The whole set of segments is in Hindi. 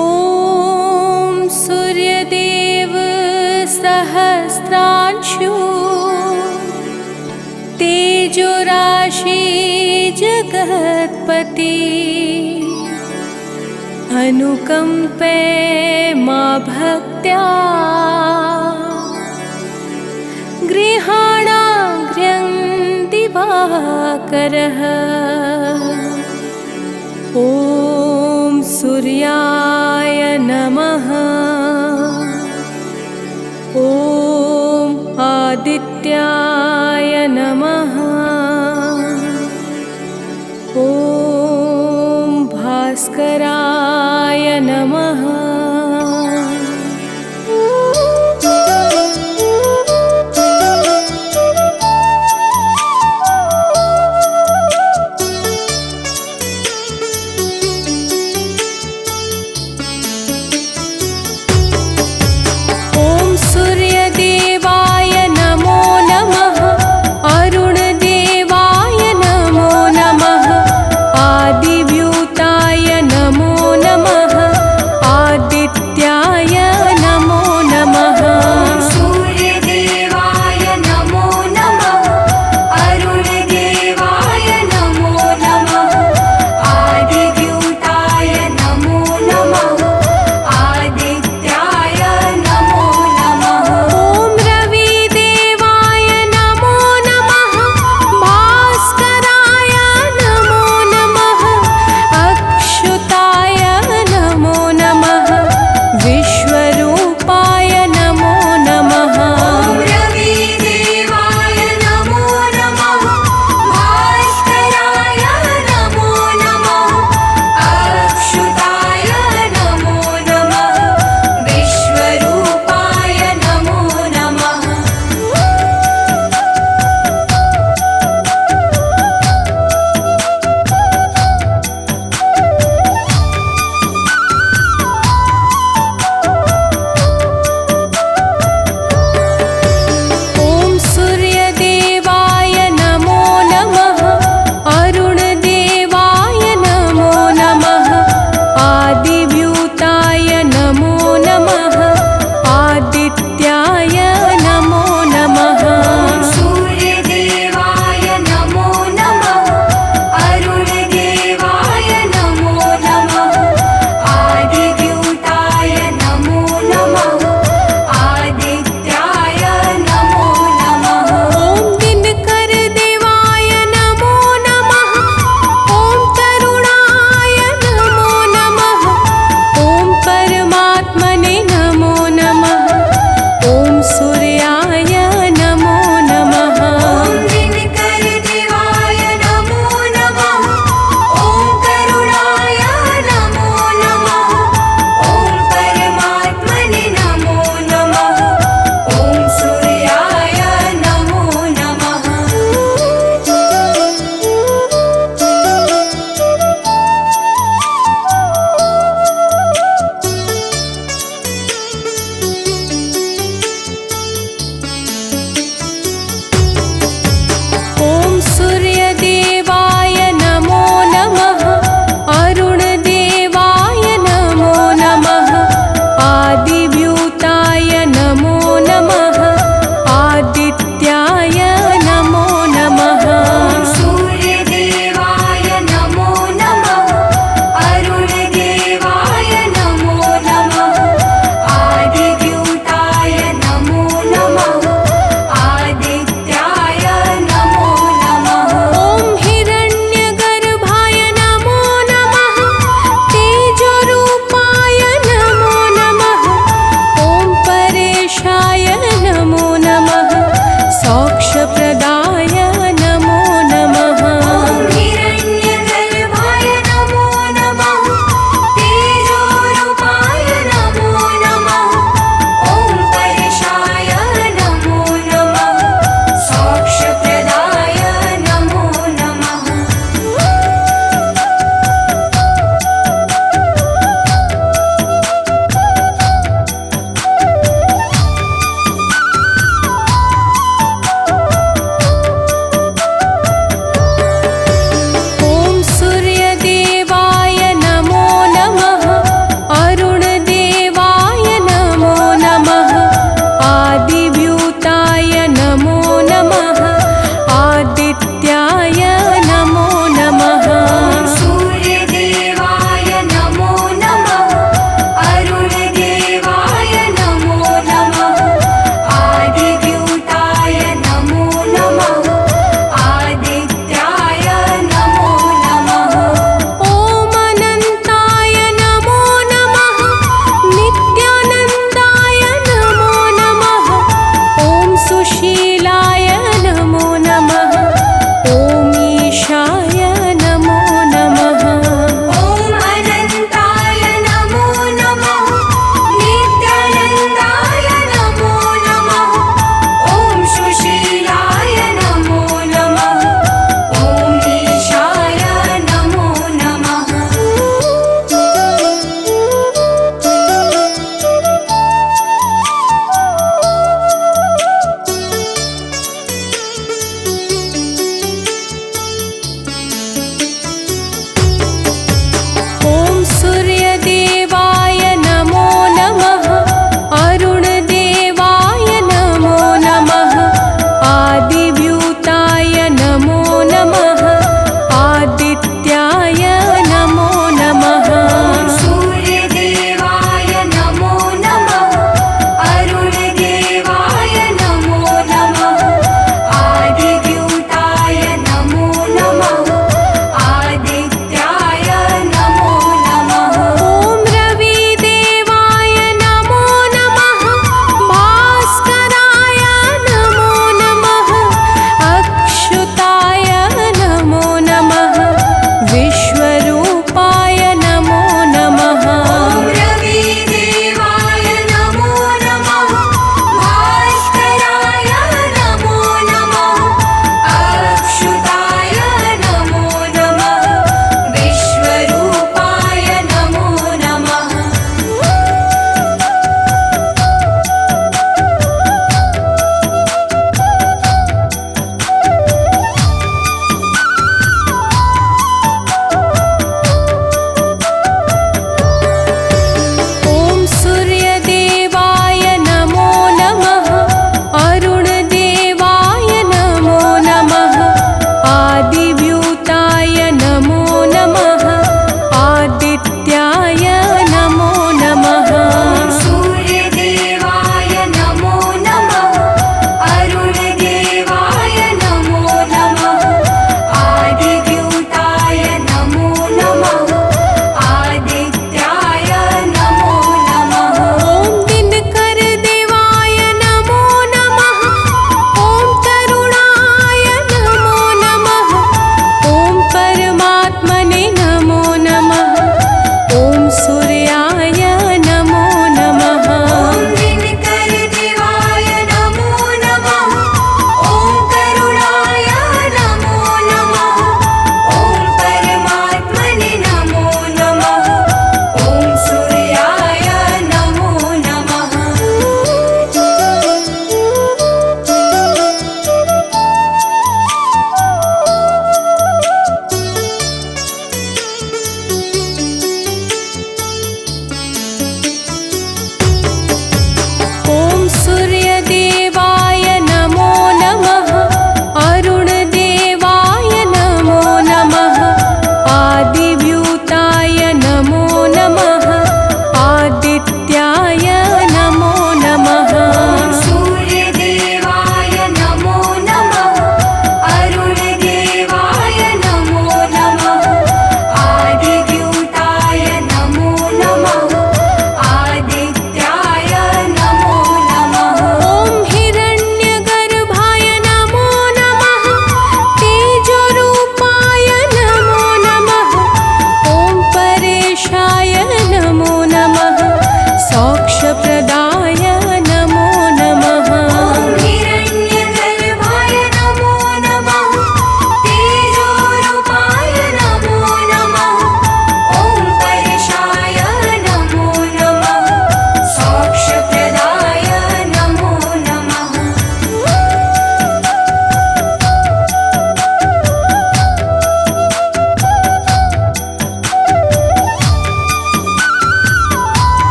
ॐ सूर्यदेव सहस्रांशु तेजोराशि जगत्पति अनुकंपे मा भक्त्या गृहाणाग्र्यं दिवाकरः। ॐ सूर्याय नमः। ॐ आदित्याय नमः। ॐ भास्कराय नमः।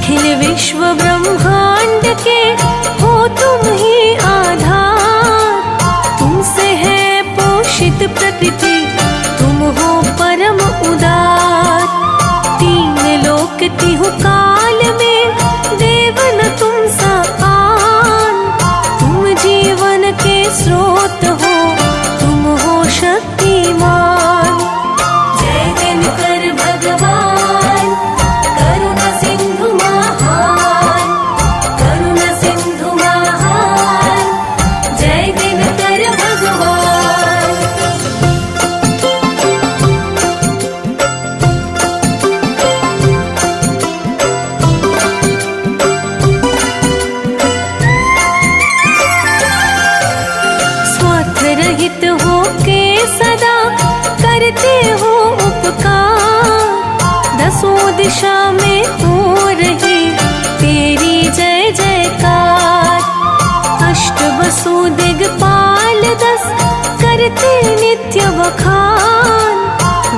अखिल विश्व ब्रह्मांड के हो तुम ही आधार। तुमसे है पोषित प्रकृति, तुम हो परम उदार। तीन लोक तिहु काल में देव न तुम सा आन। तुम जीवन के स्रोत हो, तुम हो शक्तिमान। जय दिनकर भगवान, करुणा सिंधु महान, करुणा सिंधु महान। जय दिनकर भगवान। स्वार्थ रहित हो के सदा करते हो उपकार। दसों दिशा में हो रही तेरी जय जयकार। अष्ट वसु दिग्पाल 10 करते नित्य बखान।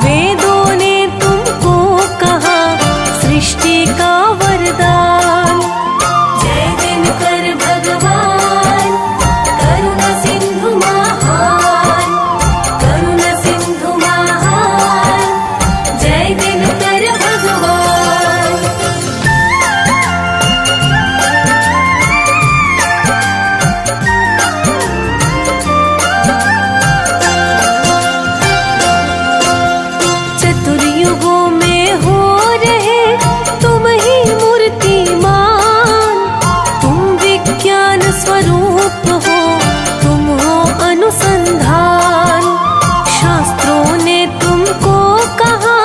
वेदों ने तुमको कहा सृष्टि का वरदान। जय दिनकर भगवान, करुणा सिंधु महान, करुणा सिंधु महान। जय दिनकर भगवान। चतुर्युगों में हो रहे तुम ही मूर्तिमान। तुम विज्ञान स्वरूप हो, तुम हो अनुसंधान। शास्त्रों ने तुमको कहा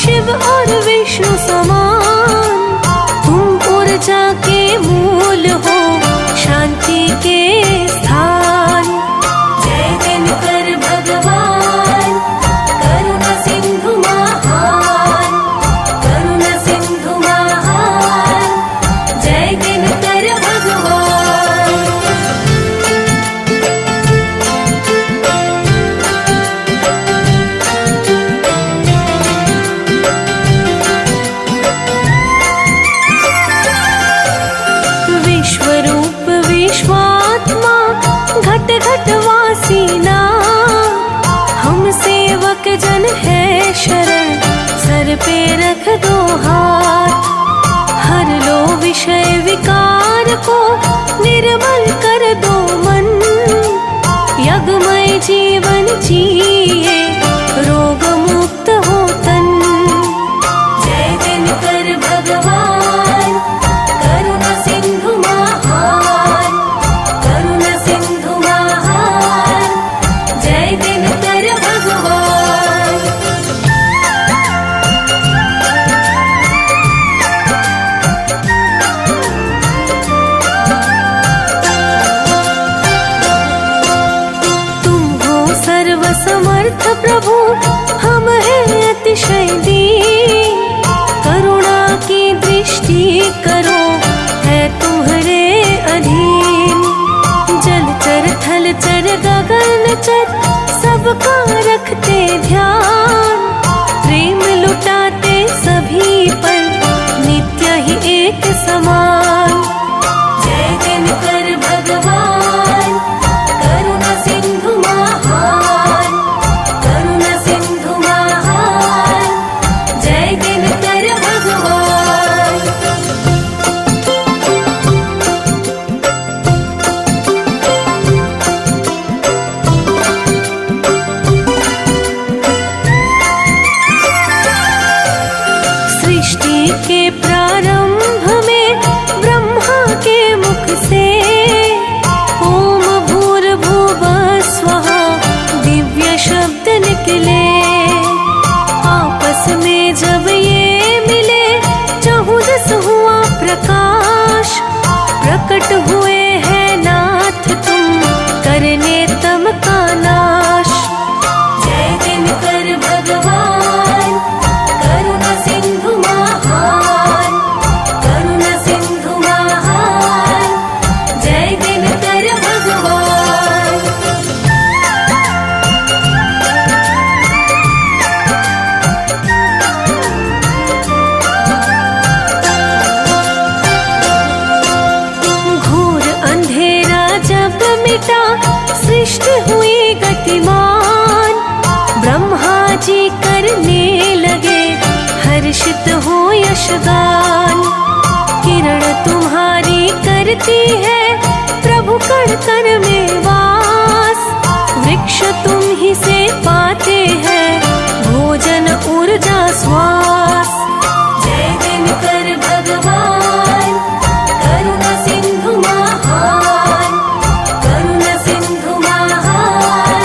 शिव और विष्णु समान। तुम ऊर्जा के मूल हो, शांति के स्थान। जय दिनकर भगवान, करुणा सिंधु महान, करुणा सिंधु महान। जय दिनकर भगवान। विश्वरूप विश्वात्मा घट घट वासी नाथ। हम सेवक जन है शरण, सर पे रख दो हाथ। हर लो विषय विकार को, निर्मल कर दो मन। यज्ञमय जीवन जिए, रोग मुक्त हो तन। जय दिनकर भगवान, करुणा सिंधु महान, करुणा सिंधु महान। जय दिनकर भगवान। तुम हो सर्वसमर्थ प्रभु, हम हैं अतिशय दीन। करुणा की दृष्टि करो, है तुम्हारे अधीन। जलचर थलचर गगन चर, सबका रखते ध्यान। प्रेम लुटाते सभी पर, नित्य ही एक समान। जय दिनकर भगवान, करुणा सिंधु महान, करुणा सिंधु महान। जय दिनकर भगवान। सृष्टि के प्रारंभ में प्रगटा सृष्टि हुई गतिमान। ब्रह्मा जी करने लगे हर्षित हो यशगान। किरण तुम्हारी करती है प्रभु कण कण में वास। वृक्ष तुम ही से पाते हैं भोजन ऊर्जा श्वास। जय दिनकर भगवान करुणा सिंधु महान, करुणा सिंधु महान,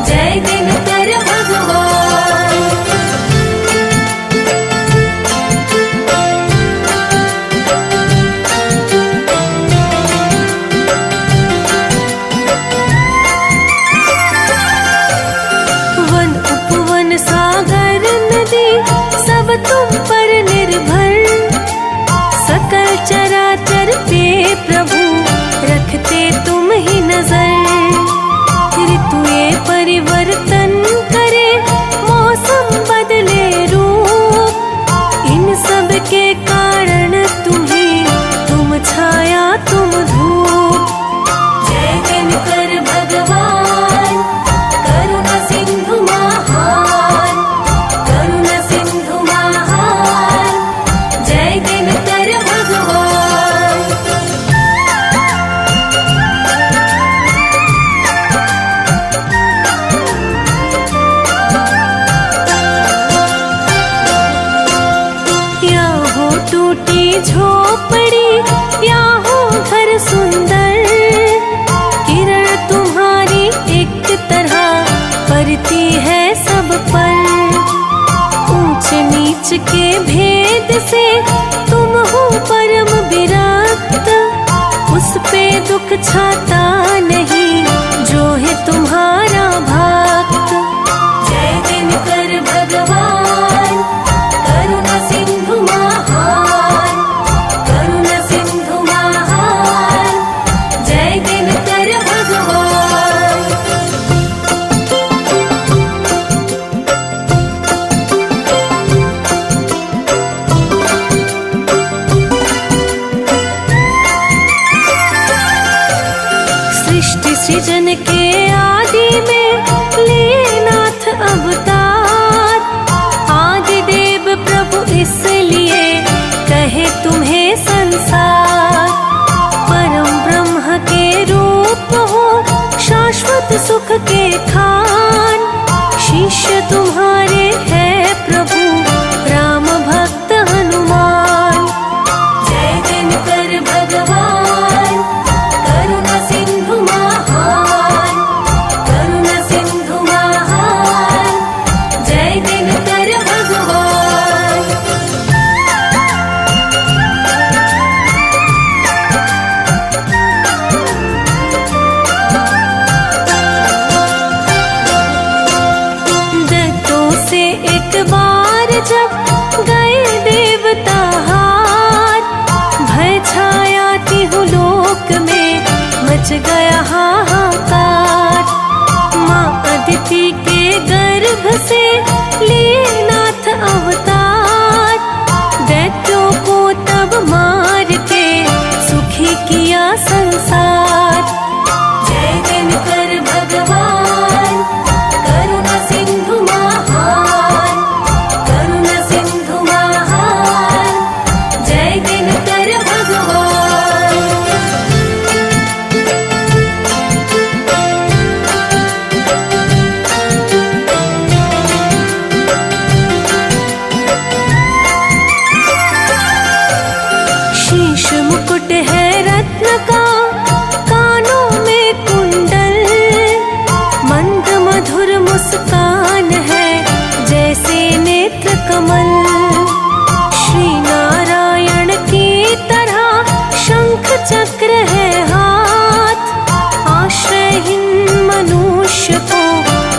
जय दिनकर भगवान। वन उपवन सागर नदी सब तुम पर निर्भर। सकल चराचर पे प्रभु रखते तुम ही नजर। ऋतुए परिवर्तन करे मौसम बदले रूप। इन सब के कारण तुम ही, तुम छाया तुम धूप। जय दिनकर भगवान करुणा सिंधु महान, करुणा सिंधु महान, जय दिनकर भगवान। या हो टूटी झोपड़ी या हो घर सुंदर। किरण तुम्हारी एक तरह पड़ती है सब पर। ऊंच नीच के भेद से तुम हो परम विरक्त। उस पे दुख छाता नहीं जो है तुम्हारा भक्त। जय दिनकर भगवान करुणा सिंधु महान, करुणा सिंधु महान, जय दिनकर भगवान। सृष्टि सृजन के आदि में लिए नाथ अवतार। आदि देव प्रभु इसलिए कहे तुम्हें संसार। परम ब्रह्म के रूप हो शाश्वत सुख के खान। शिष्य तुम्हारे है प्रभु राम भक्त हनुमान। जय दिनकर भगवान करुणा सिंधु महान, करुणा सिंधु महान, जय दिनकर भगवान। दत्तों से एक बार जब गए देवता हार। भय छाया तिहु लोक में मच गया हाहाकार। माँ अदिति के गर्भ से लिए नाथ अवतार। दैत्यों को तब मार के सुखी किया संसार। जय दिनकर भगवान करुणा सिंधु महान, करुणा सिंधु महान, जय दिनकर भगवान। शीश मुकुट है रत्न का, कानों में कुंडल। मंद मधुर मुस्कान है जैसे नेत्र कमल। श्री नारायण की तरह शंख चक्र है हाथ। आश्रयहीन मनुष्य को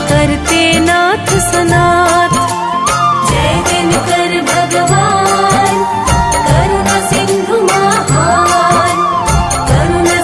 करते नाथ सनाथ। जय दिनकर भगवान करुणा सिंधु महान, करुणा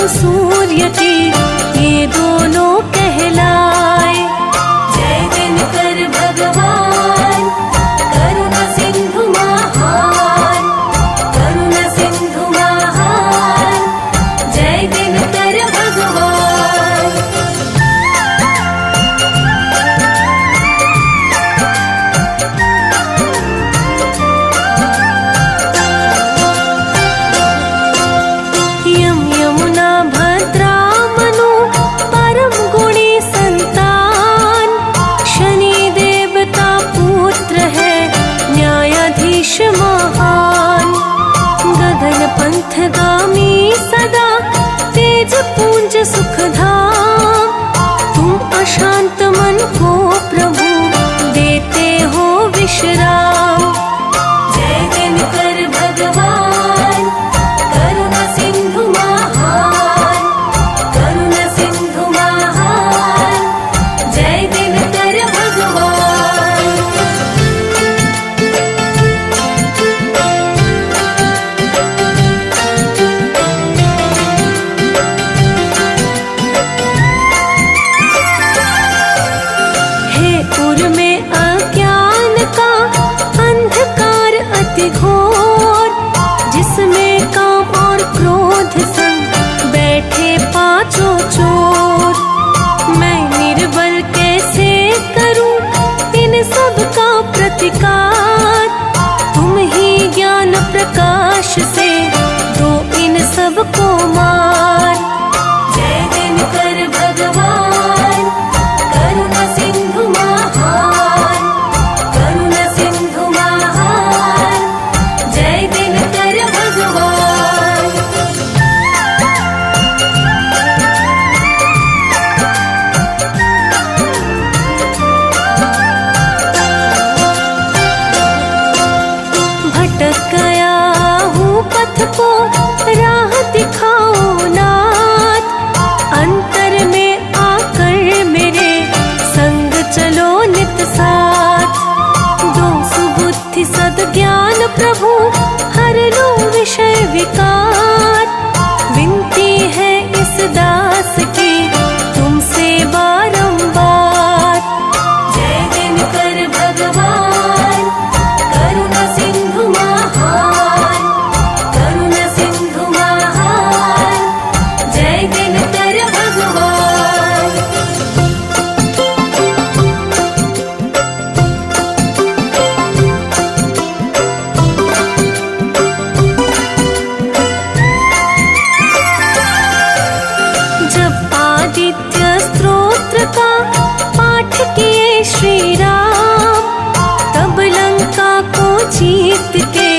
सूर्य की ये दोनों कहलाए। जय दिनकर भगवान करुणा सिंधु महान, करुणा सिंधु महान, जय दिनकर भगवान। यम यमुना भद्रा मनु परम गुणी संतान, शनि देवता पुत्र है न्यायाधीश महान। गगन पंथगामी सदा तेज पुंज सुखधाम, तुम अशांत मन को प्रभु देते हो विश्राम। जय दिनकर भगवान करुणा सिंधु महान, करुणा सिंधु महान, जय दिनकर भगवान। हे पुर में अज्ञान का अंधकार अति घोर, जिसमें काम और क्रोध संग बैठे पांचों चोर। मैं निर्बल कैसे करूं इन सब का प्रतिकार, तुम ही ज्ञान प्रकाश से दो इन सब को मार। जय दिनकर भगवान करुणा सिंधु महान, करुणा सिंधु महान, जय दिनकर भगवान। भटक गया हूँ पथ को राह दिखाओ नाथ, अंतर में आकर मेरे संग चलो नित साथ। दो सुबुद्धि सद्ज्ञान प्रभु हर लो विषय विकार, विनती है इस दास की तुमसे बारंबार। जय दिनकर भगवान करुणा सिंधु महान, करुणा सिंधु महान, जय दिनकर भगवान। जब आदित्य स्तोत्र का पाठ किए श्री राम, तब लंका को जीत के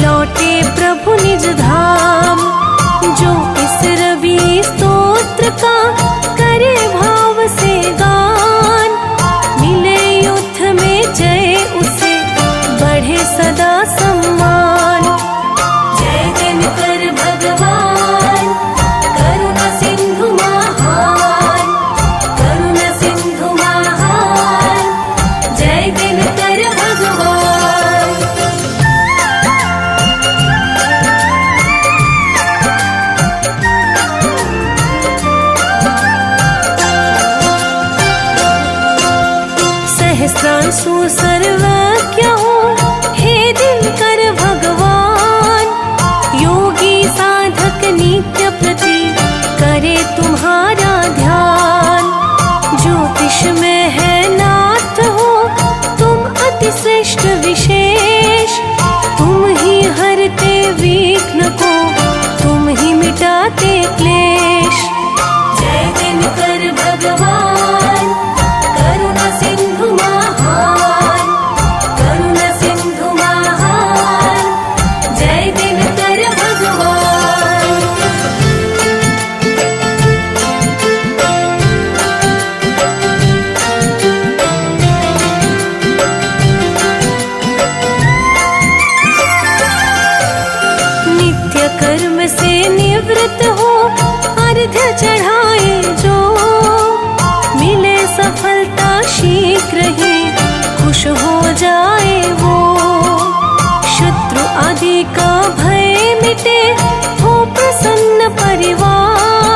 लौटे प्रभु निज धाम। जो इस रवि स्तोत्र का करे भाव से गान, मिले युद्ध में जय उसे बढ़े सदा सम्मान। जय दिनकर भगवान करुणा सिंधु महान, करुणा सिंधु महान, जय दिनकर भगवान। सहस्रांशु सर्वज्ञ हो हे दिनकर भगवान, योगी साधक नित्य प्रति करे तुम्हारा ध्यान। ज्योतिष में है नाथ हो तुम अति श्रेष्ठ विशेष, तुम ही हरते विघ्न को, तुम ही मिटाते क्लेश। जय दिनकर भगवान करुणा सिंधु महान, करुणा सिंधु महान, जय दिनकर भगवान। नित्य कर्म से निवृत्त हो अर्घ्य चढ़ाए जो, मिले सफलता शीघ्र ही खुश हो जाए वो। शत्रु आदि का भय मिटे हो प्रसन्न परिवार,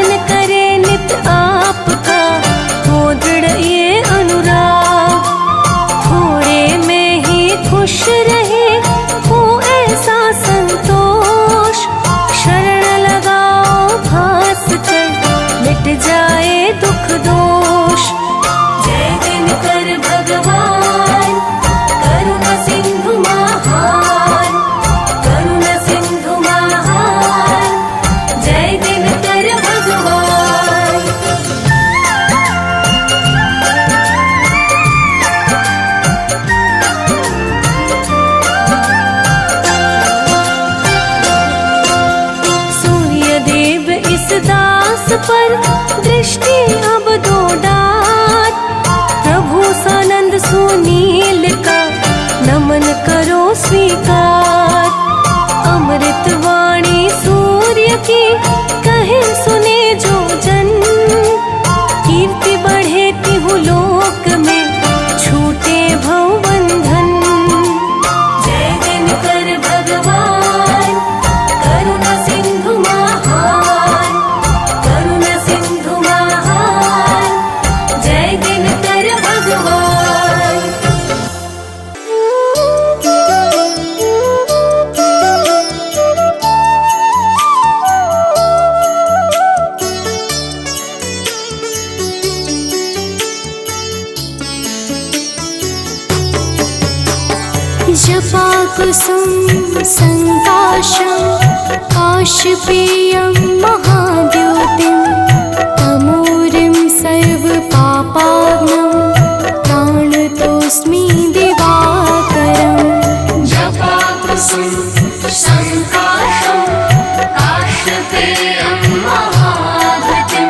ध्यान करे नित आपका, हो दृढ़ ये अनुराग। थोड़े में ही खुश रहे हो ऐसा संतोष। शरण लगाओ भास्कर, मिट जाए दुख दोष। जय दिनकर भगवान, करुणा सिंधु महान, करुणा सिंधु महान। जय दिनकर भगवान। सूर्य देव इस दास पर दृष्टि अब दो डात। प्रभु सानंद सुनील का नमन करो स्वीकार। अमृत वाणी सूर्य की कहे सुने जो जन। कीर्ति बढ़े तिहु लोक में, छूटे भवबंधन। जय दिनकर भगवान, करुणा सिंधु महान, करुणा सिंधु महान। जय दिनकर भगवान। जपा कुसुम संकाशं काशपेयं महाद्योतिं। तमोरिं सर्वपापाग्नं प्राणतोऽस्मि दिवाकरम्। जपा कुसुम संकाशं काशपेयं महाद्युतिं।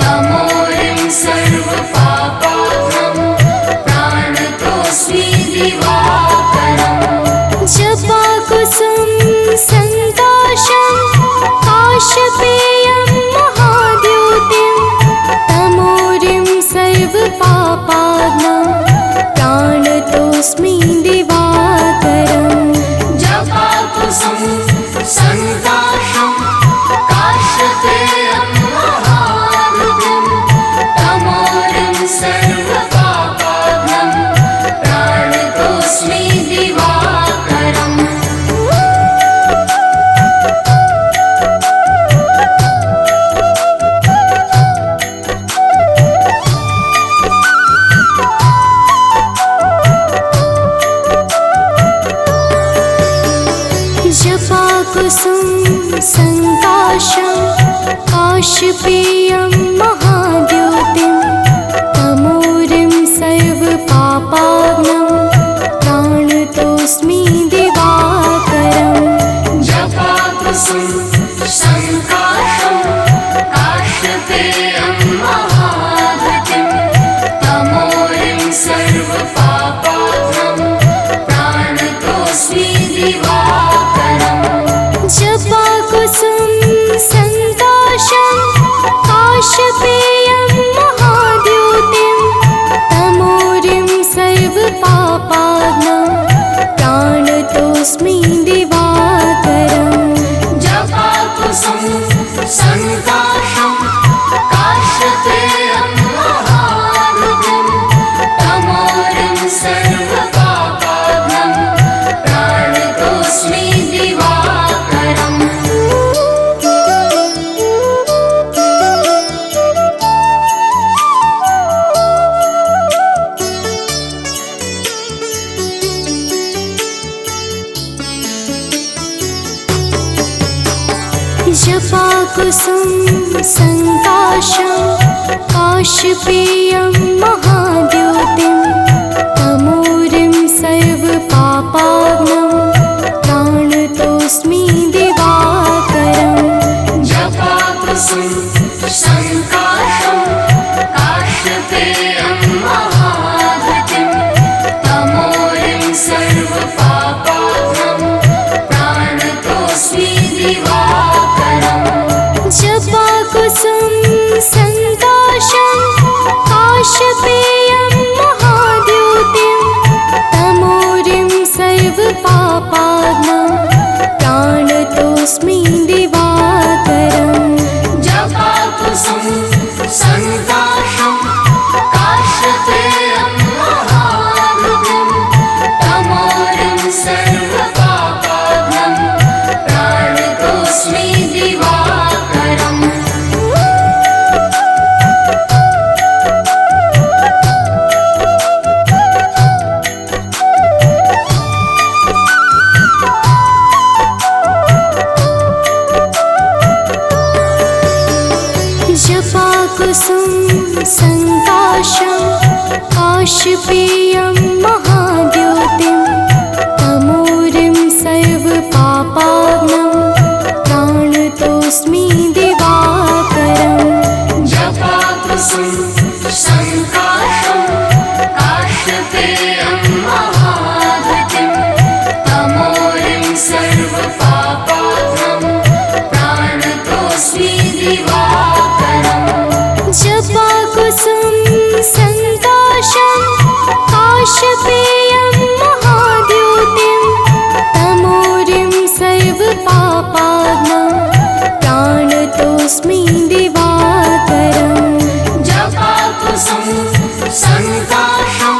तमोरिं सर्वपापाग्नं प्राणतोऽस्मि दिवाकरम्। जपा कुसुम संकाशं काशपेयं महाद्योतिं। तमोरिं सर्वपापाग्नं प्राणतोऽस्मि दिवाकरम्। जपा कुसुम संकाशं काशपेयं महाद्युतिं। तमोरिं सर्वपापाग्नं प्राणतोऽस्मि दिवाकरम्। जपा कुसुम संकाशं काशपेयं महाद्योतिं। तमोरिं सर्वपापाग्नं प्राणतोऽस्मि दिवाकरम्। जपा कुसुम संकाशं काशपेयं महाद्युतिं। तमोरिं सर्वपापाग्नं प्राणतोऽस्मि दिवाकरम्। जपा कुसुम संकाशं काशपेयं महाद्योतिं। तमोरिं सर्वपापाग्नं प्राणतोऽस्मि दिवाकरम्। जपा कुसुम संकाशं काशपेयं महाद्युतिं। तमोरिं सर्वपापाग्नं प्राणतोऽस्मि दिवाकरम्। जपा कुसुम संकाशं काशपेयं महाद्योतिं। तमोरिं सर्वपापाग्नं प्राणतोऽस्मि दिवाकरम्। जपा कुसुम संकाशं काशपेयं महाद्युतिं। तमोरिं सर्वपापाग्नं प्राणतोऽस्मि दिवाकरम्। जपा कुसुम संकाशं काशपेयं महाद्योतिं। तमोरिं सर्वपापाग्नं प्राणतोऽस्मि दिवाकरम्। जपा जपाकुसुम संकाशं काश्यपेयं महाधृतिं तमोरिं सर्वपापाघ्नं प्रणतोऽस्मि दिवाकरम्। जपाकुसुम संकाशं काश्यपेयं महाद्योतिं तमोरिं सर्वपापाघ्नं प्रणतोऽस्मि दिवाकरम्। जपाकुसुम संकाशं काश्यपेयं महाधृतिं तमोरिं सर्वपापाघ्नं प्रणतोऽस्मि दिवाकरम्। जपाकुसुम संकाशं काश्यपेयं महाद्योतिं तमोरिं सर्वपापाघ्नं प्रणतोऽस्मि दिवाकरम्। जपाकुसुम संकाशं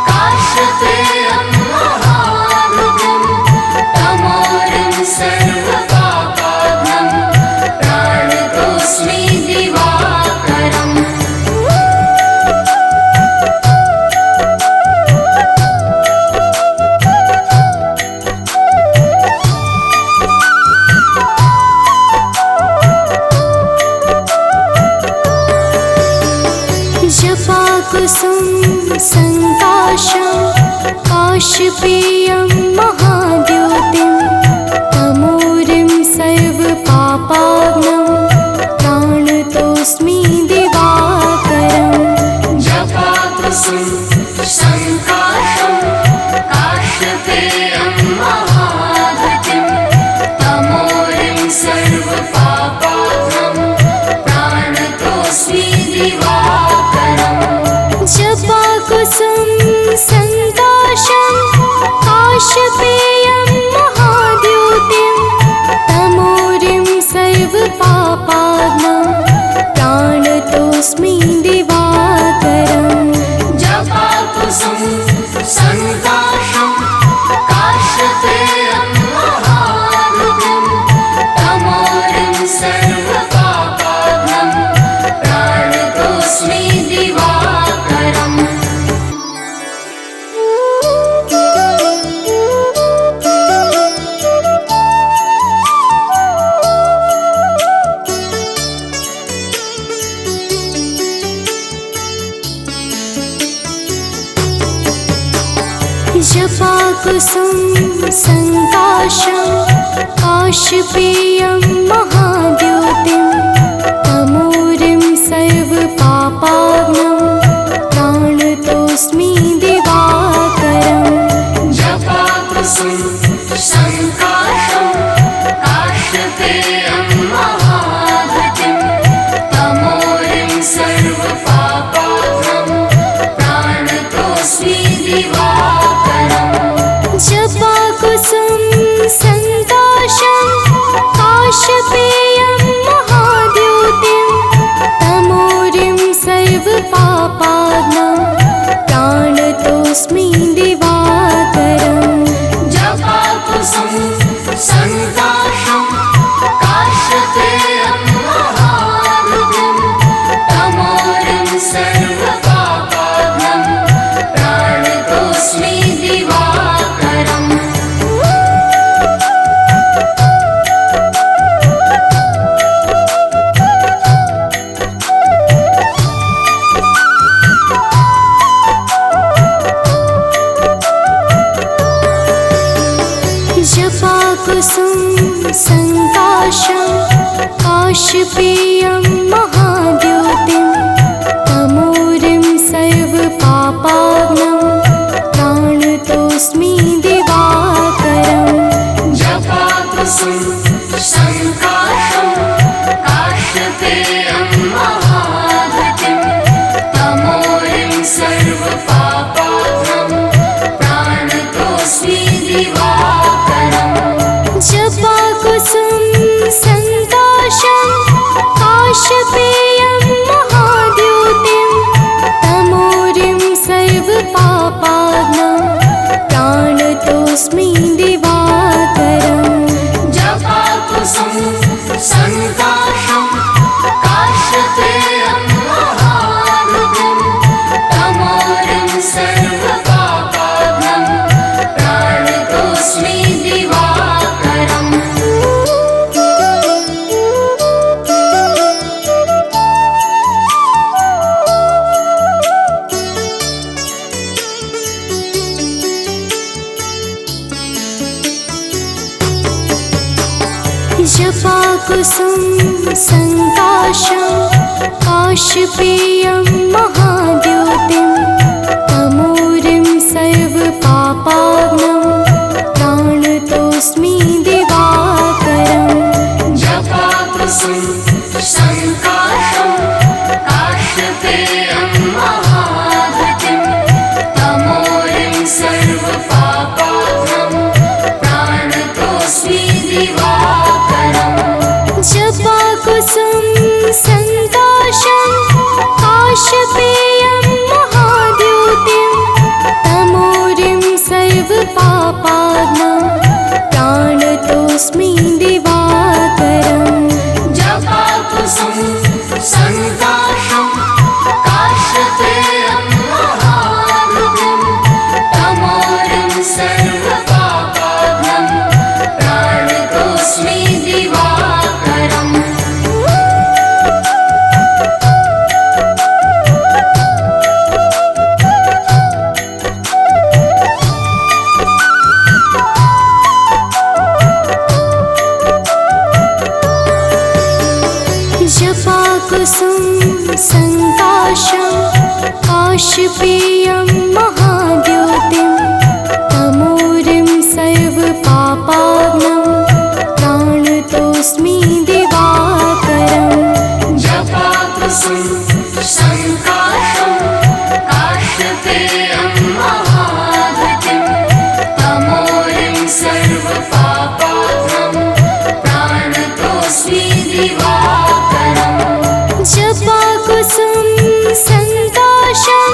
काश्यपेयं महाधृतिं तमोरिं सर्वपापाघ्नं प्रणतोऽस्मि दिवाकरम्। जपाकुसुम संकाशं काश्यपेयं महाद्योतिं तमोरिं सर्वपापाघ्नं प्रणतोऽस्मि दिवाकरम्। जपाकुसुम संकाशं काश्यपेयं महाधृतिं तमोरिं सर्वपापाघ्नं प्रणतोऽस्मि दिवाकरम्। जपाकुसुम संकाशं काश्यपेयं महाद्योतिं तमोरिं सर्वपापाघ्नं प्रणतोऽस्मि दिवाकरम्। जपाकुसुम संकाशं काश्यपेयं महाधृतिं तमोरिं सर्वपापाघ्नं प्रणतोऽस्मि दिवाकरम्। जपाकुसुम संकाशं काश्यपेयं महाद्योतिं तमोरिं सर्वपापाघ्नं प्रणतोऽस्मि दिवाकरम्। जपाकुसुम संकाशं काश्यपेयं महाधृतिं तमोरिं सर्वपापाघ्नं प्रणतोऽस्मि दिवाकरम्। जपाकुसुम संकाशं काश्यपेयं महाद्योतिं तमोरिं सर्वपापाघ्नं प्रणतोऽस्मि दिवाकरम्। जपाकुसुम संकाशं काश्यपेयं महाधृतिं तमोरिं सर्वपापाघ्नं प्रणतोऽस्मि दिवाकरम्। जपाकुसुम संकाशं काश्यपेयं महाद्योतिं तमोरिं सर्वपापाघ्नं प्रणतोऽस्मि दिवाकरम्। जपाकुसुम संकाशं काश्यपेयं महाधृतिं तमोरिं सर्वपापाघ्नं प्रणतोऽस्मि दिवाकरम्। जपाकुसुम संकाशं काश्यपेयं जपाकुसुम संकाशं काश्यपेयं महाद्योतिं तमोरिं सर्वपापाग्नं प्राणतोऽस्मि दिवाकरम् जपाकुसुम संकाशं काश्यपेयं महाद्युतिं तमोरिं सर्वपापाग्नं प्राणतोऽस्मि दिवाकरम् जपाकुसुम संकाशं काश्यपेयं महाद्योतिं तमोरिं सर्वपापाग्नं प्राणतोऽस्मि दिवाकरम् जपाकुसुम संकाशं काश्यपेयं महाद्युतिं तमोरिं सर्वपापाग्नं प्राणतोऽस्मि दिवाकरम् जपाकुसुम संकाशं काश्यपेयं महाद्योतिं तमोरिं सर्वपापाग्नं प्राणतोऽस्मि दिवाकरम् जपाकुसुम संकाशं काश्यपेयं महाद्युतिं तमोरिं सर्वपापाग्नं प्राणतोऽस्मि दिवाकरम् जपाकुसुम संकाशं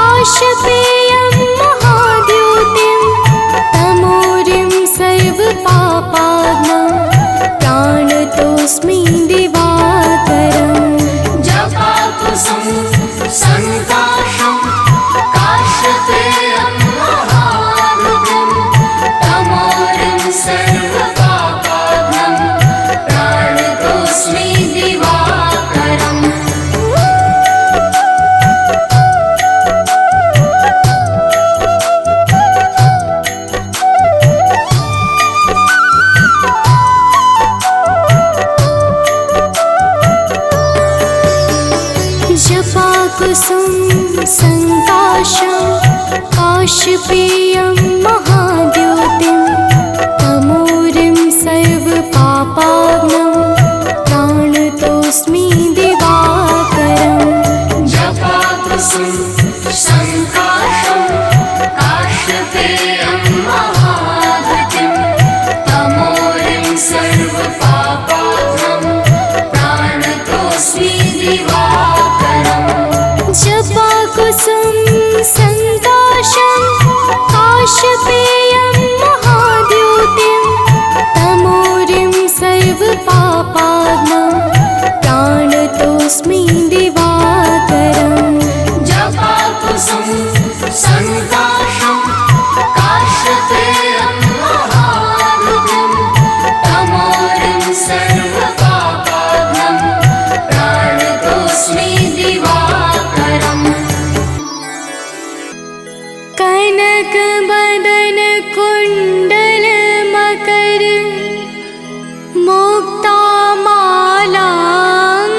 काश्यपेयं महाद्योतिं तमोरिं सर्वपापाग्नं प्राणतोऽस्मि दिवाकरम् जपाकुसुम संकाशं काश्यपेयं महाद्युतिं तमोरिं सर्वपापाग्नं प्राणतोऽस्मि दिवाकरम् जपाकुसुम संकाशं काश्यपेयं महाद्योतिं तमोरिं सर्वपापाग्नं प्राणतोऽस्मि दिवाकरम् जपाकुसुम संकाशं काश्यपेयं महाद्युतिं तमोरिं सर्वपापाग्नं प्राणतोऽस्मि दिवाकरम् जपाकुसुम संकाशं काश्यपेयं महाद्योतिं तमोरिं सर्वपापाग्नं प्राणतोऽस्मि दिवाकरम् जपाकुसुम संकाशं काश्यपेयं महाद्युतिं तमोरिं सर्वपापाग्नं प्राणतोऽस्मि दिवाकरम् कनक बदन कुंडल मकर मुक्ता मालांग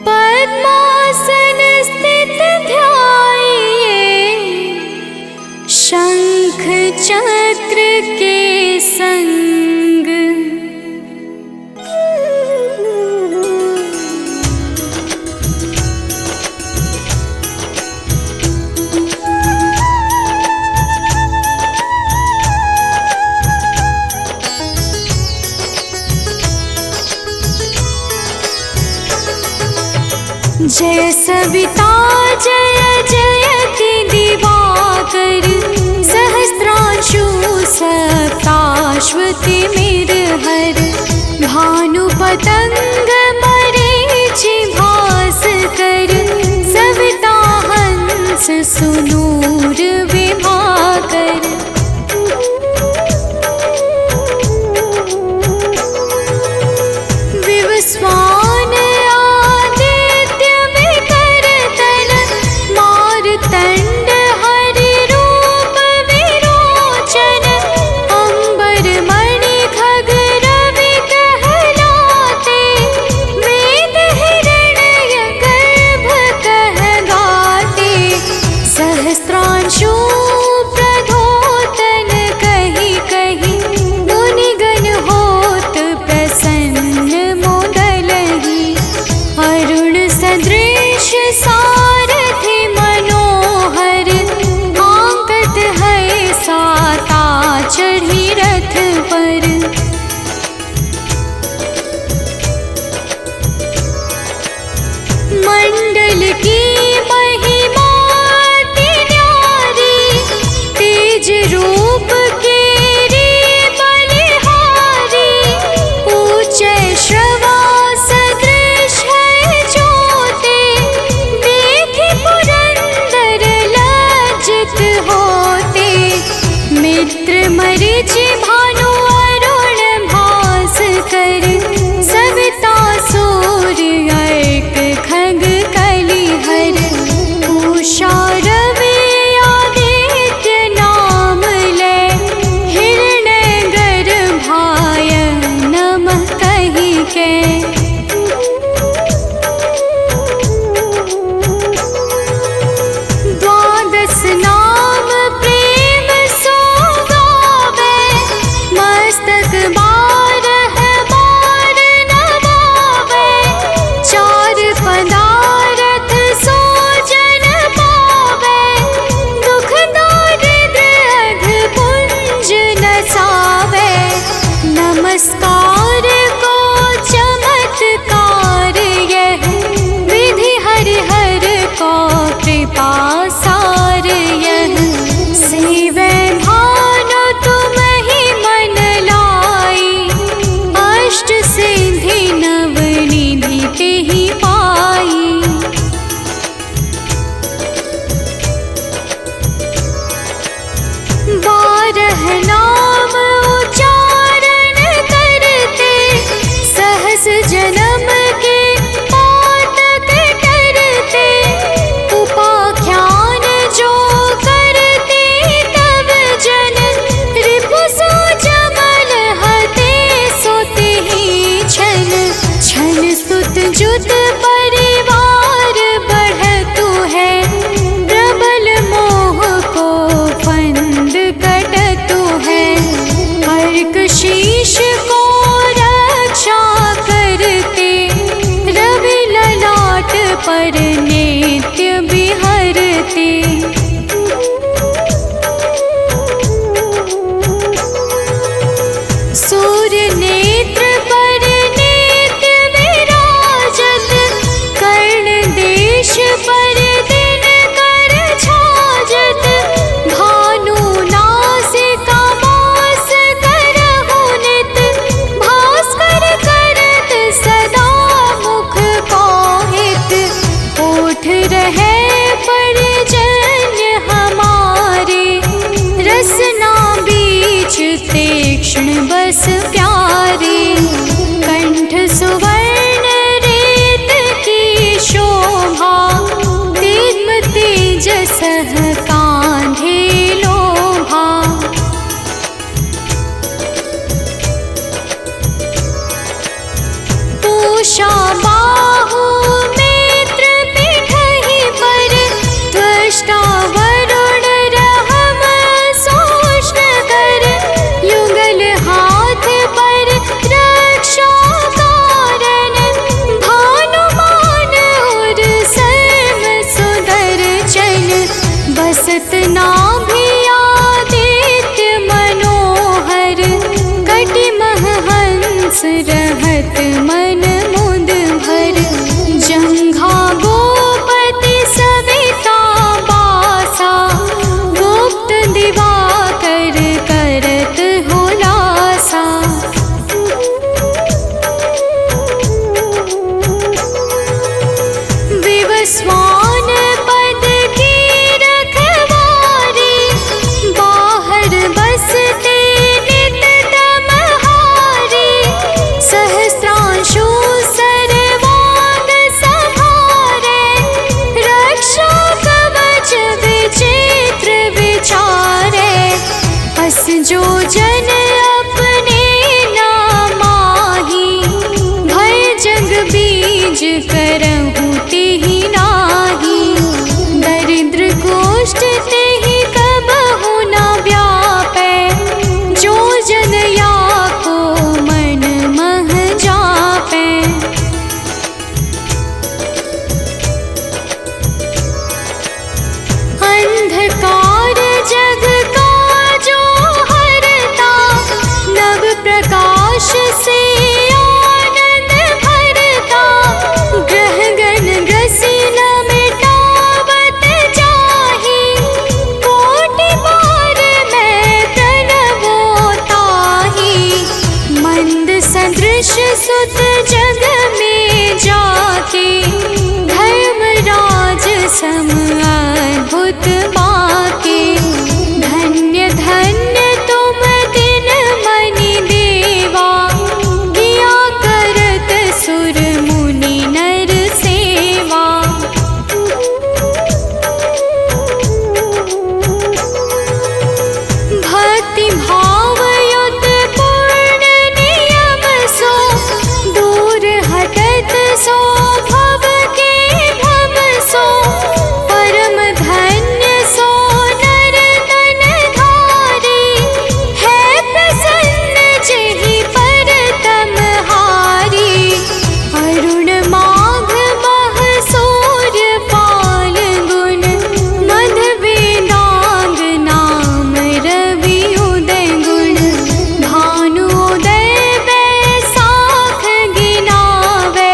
पद्मासन स्थित ध्याये शंख चक्र के संग जय सविता जय जयति दिवाकर सहस्रांशु सप्ताश्वतिमिरहर भानुपतंग मरीचि भास्कर सविता हंस सुनूर विभाकर विवस्वान आदित्य विकरतन मारतंड हरि रूप विरोचन अंबर मणि घर अछूत परिवार बढ़तु है, प्रबल मोह को फंद कटतु है। अर्क शीश को रक्षा करते, रवि ललाट पर नित्य बिहरते। सूर्य नेत्र पर नित्य विराजत, कर्ण देश पर दिन कर छाजत। भानु नासिका मास करहु नित, भास्कर करत सदा मुख पाहित। ओठ रहे पर्जन्य हमारे, रसना बीच तीक्ष्ण बस प्यारे। कंठ सुवर्ण रेत की शोभा, दिव्य तेजस कांधे लोभा। पूषा बाहु नेत्र पिठहि पर, त्वष्टा वरुण रहम सोष्ण कर। युगल हाथ पर रक्षा कारण, भानुमान और सर्व सुदर्शन। बसत नाभि आदित्य मनोहर, कटिमह हंस रहत मन मुद भर। जंघा गोपति सविता बासा, गुप्त दिवाकर करत हुलासा। विवस्वान पद की रखवारी, बाहर बसते नित तमहारी। सहस्त्रांशु सर्वांग संहारे, रक्षा कवच विचित्र विचारे। अस जो जन अपने नामाही, भय जग बीज करहु तेहि नाही। दरिद्र गोष्ठ तेहि कबहु न व्यापै, जो जन या को मन मह जापै। अंधकार जग का जो हरता, नव प्रकाश से आनंद भरता। ग्रह गण ग्रसी न मिटावत जाहि, कोटि बार मैं प्रणवो ताहि। मंद सदृश सुत जग में जाके, धर्मराज सम अद्भुत बाके। धन्य धन्य तुम दिन मनि देवा, किया करत सुर मुनि नर सेवा। भक्ति भाव युत पूर्ण नियम सो, दूर हटत सो भव के भव सो। परम धन्य सो नर तन धारी, है प्रसन्न जेहि पर तमहारी। अरुण माघ मह सूर्य फाल्गुन, मध वेदांग नाम रवि उदय गुण। भानु उदय बैसाख गिनावे,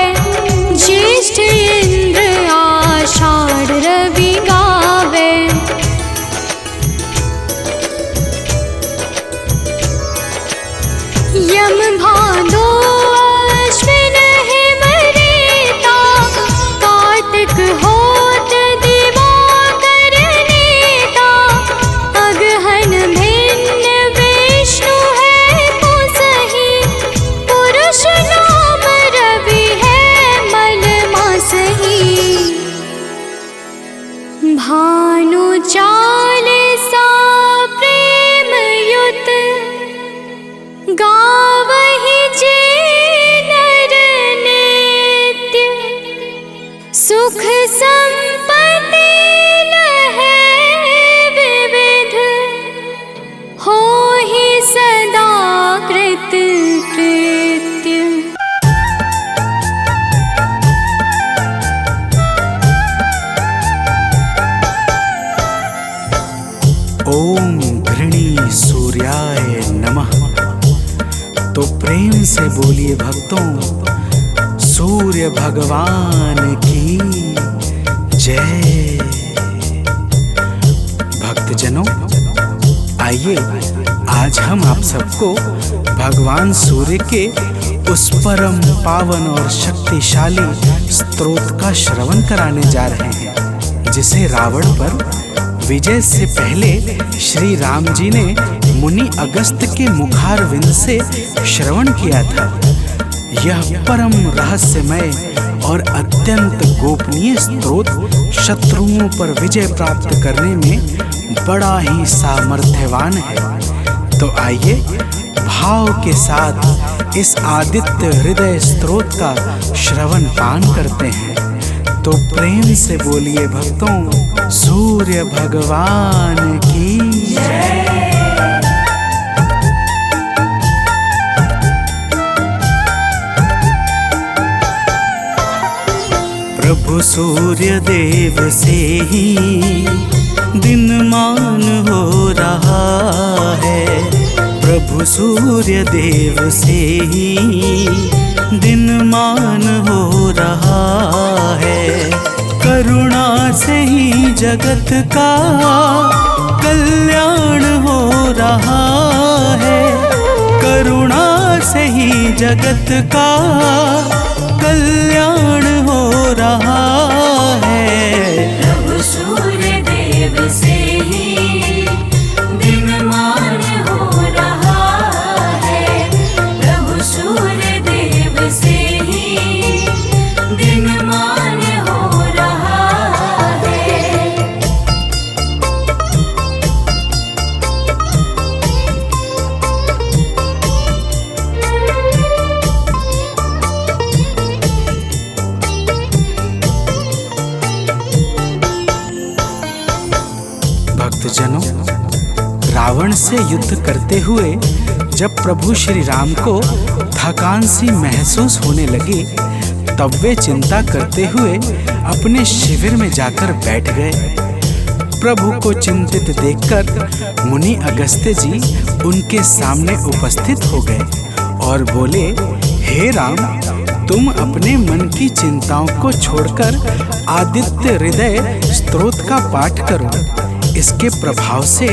भक्तों, सूर्य भगवान की जय। भक्तजनों, आइए आज हम आप सबको भगवान सूर्य के उस परम पावन और शक्तिशाली स्तोत्र का श्रवण कराने जा रहे हैं, जिसे रावण पर विजय से पहले श्री राम जी ने मुनि अगस्त के मुखारविंद से श्रवण किया था। यह परम रहस्यमय और अत्यंत गोपनीय स्तोत्र शत्रुओं पर विजय प्राप्त करने में बड़ा ही सामर्थ्यवान है। तो आइए भाव के साथ इस आदित्य हृदय स्तोत्र का श्रवण पान करते हैं। तो प्रेम से बोलिए भक्तों, सूर्य भगवान की जय। प्रभु सूर्य देव से ही दिनमान हो रहा है, प्रभु सूर्य देव से ही दिनमान हो रहा है। करुणा से ही जगत का कल्याण हो रहा है, करुणा से ही जगत का कल्याण हो रहा है। प्रभु सूर्य देव से ही दिनमान हो रहा है, प्रभु सूर्य देव से ही दिनमान हो रहा है। भक्तजनों, रावण से युद्ध करते हुए जब प्रभु श्री राम को थकान सी महसूस होने लगी, तब वे चिंता करते हुए अपने शिविर में जाकर बैठ गए। प्रभु को चिंतित देखकर मुनि अगस्त्य जी उनके सामने उपस्थित हो गए और बोले, हे राम, तुम अपने मन की चिंताओं को छोड़कर आदित्य हृदय स्तोत्र का पाठ करो। इसके प्रभाव से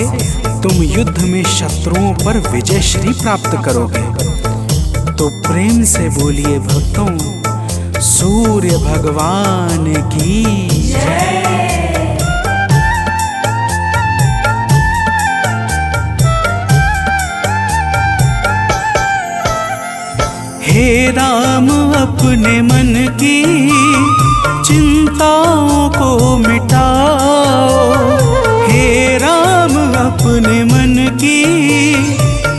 तुम युद्ध में शत्रुओं पर विजय श्री प्राप्त करोगे। तो प्रेम से बोलिए भक्तों, सूर्य भगवान की जय। हे राम, अपने मन की चिंताओं को मिटाओ, हे राम, अपने मन की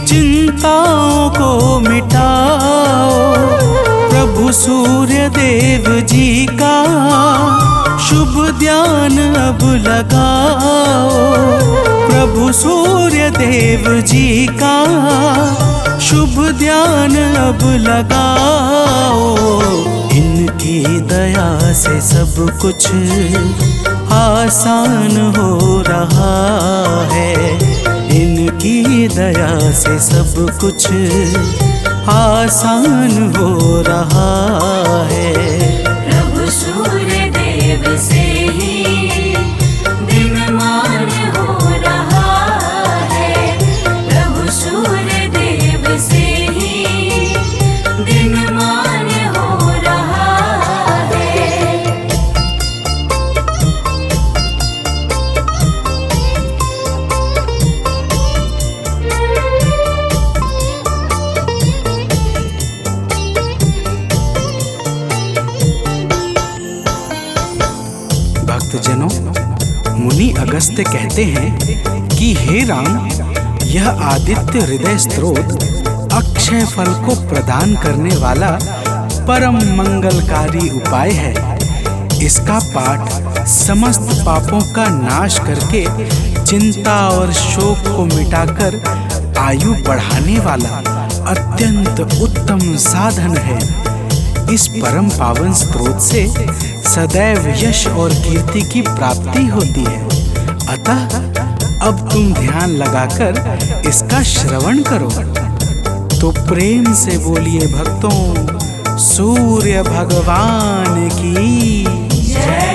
चिंताओं को मिटाओ। प्रभु सूर्य देव जी का शुभ ध्यान अब लगाओ, प्रभु सूर्य देव जी का शुभ ध्यान अब लगाओ। इनकी दया से सब कुछ आसान हो रहा है, इनकी दया से सब कुछ आसान हो रहा है। प्रभु सूर्य देव से ही दिनमान हो रहा है, प्रभु सूर्य देव से ही दिनमान हो रहा है। भक्तजनों, मुनि अगस्त्य कहते हैं कि हे राम, यह आदित्य हृदय स्तोत्र अक्षय फल को प्रदान करने वाला परम मंगलकारी उपाय है। इसका पाठ समस्त पापों का नाश करके चिंता और शोक को मिटाकर आयु बढ़ाने वाला अत्यंत उत्तम साधन है। इस परम पावन स्रोत से सदैव यश और कीर्ति की प्राप्ति होती है। अतः अब तुम ध्यान लगाकर इसका श्रवण करो। तो प्रेम से बोलिए भक्तों, सूर्य भगवान की जय।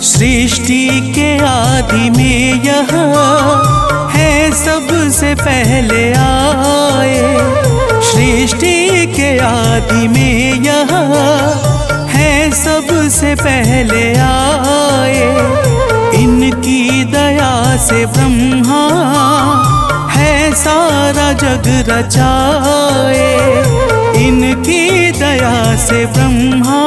सृष्टि के आदि में यह है सबसे पहले आए। सृष्टि के आदि में यह है सबसे पहले आए। इनकी दया से ब्रह्मा है सारा जग रचाए। इनकी दया से ब्रह्मा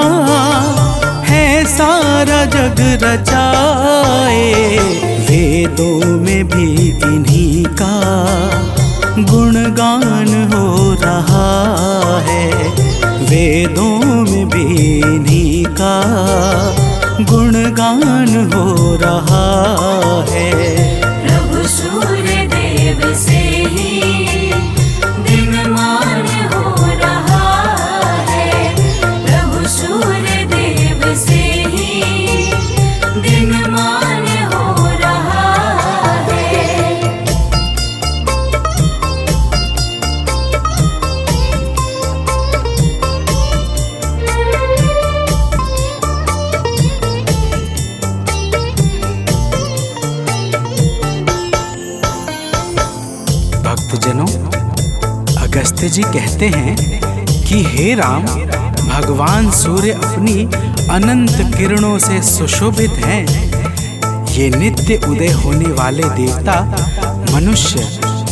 है सारा जग रचाए। वेदों में भी इन्हीं का गुणगान हो रहा है। वेदों में भी इन्हीं का गुणगान हो रहा है। प्रभु सूर्य देव से ही दिनमान हो रहा है। प्रभु सूर्य देव से ही दिनमान हो रहा है। भक्तजनों, अगस्त्य जी कहते हैं कि हे राम, भगवान सूर्य अपनी अनंत किरणों से सुशोभित हैं। ये नित्य उदय होने वाले देवता मनुष्य,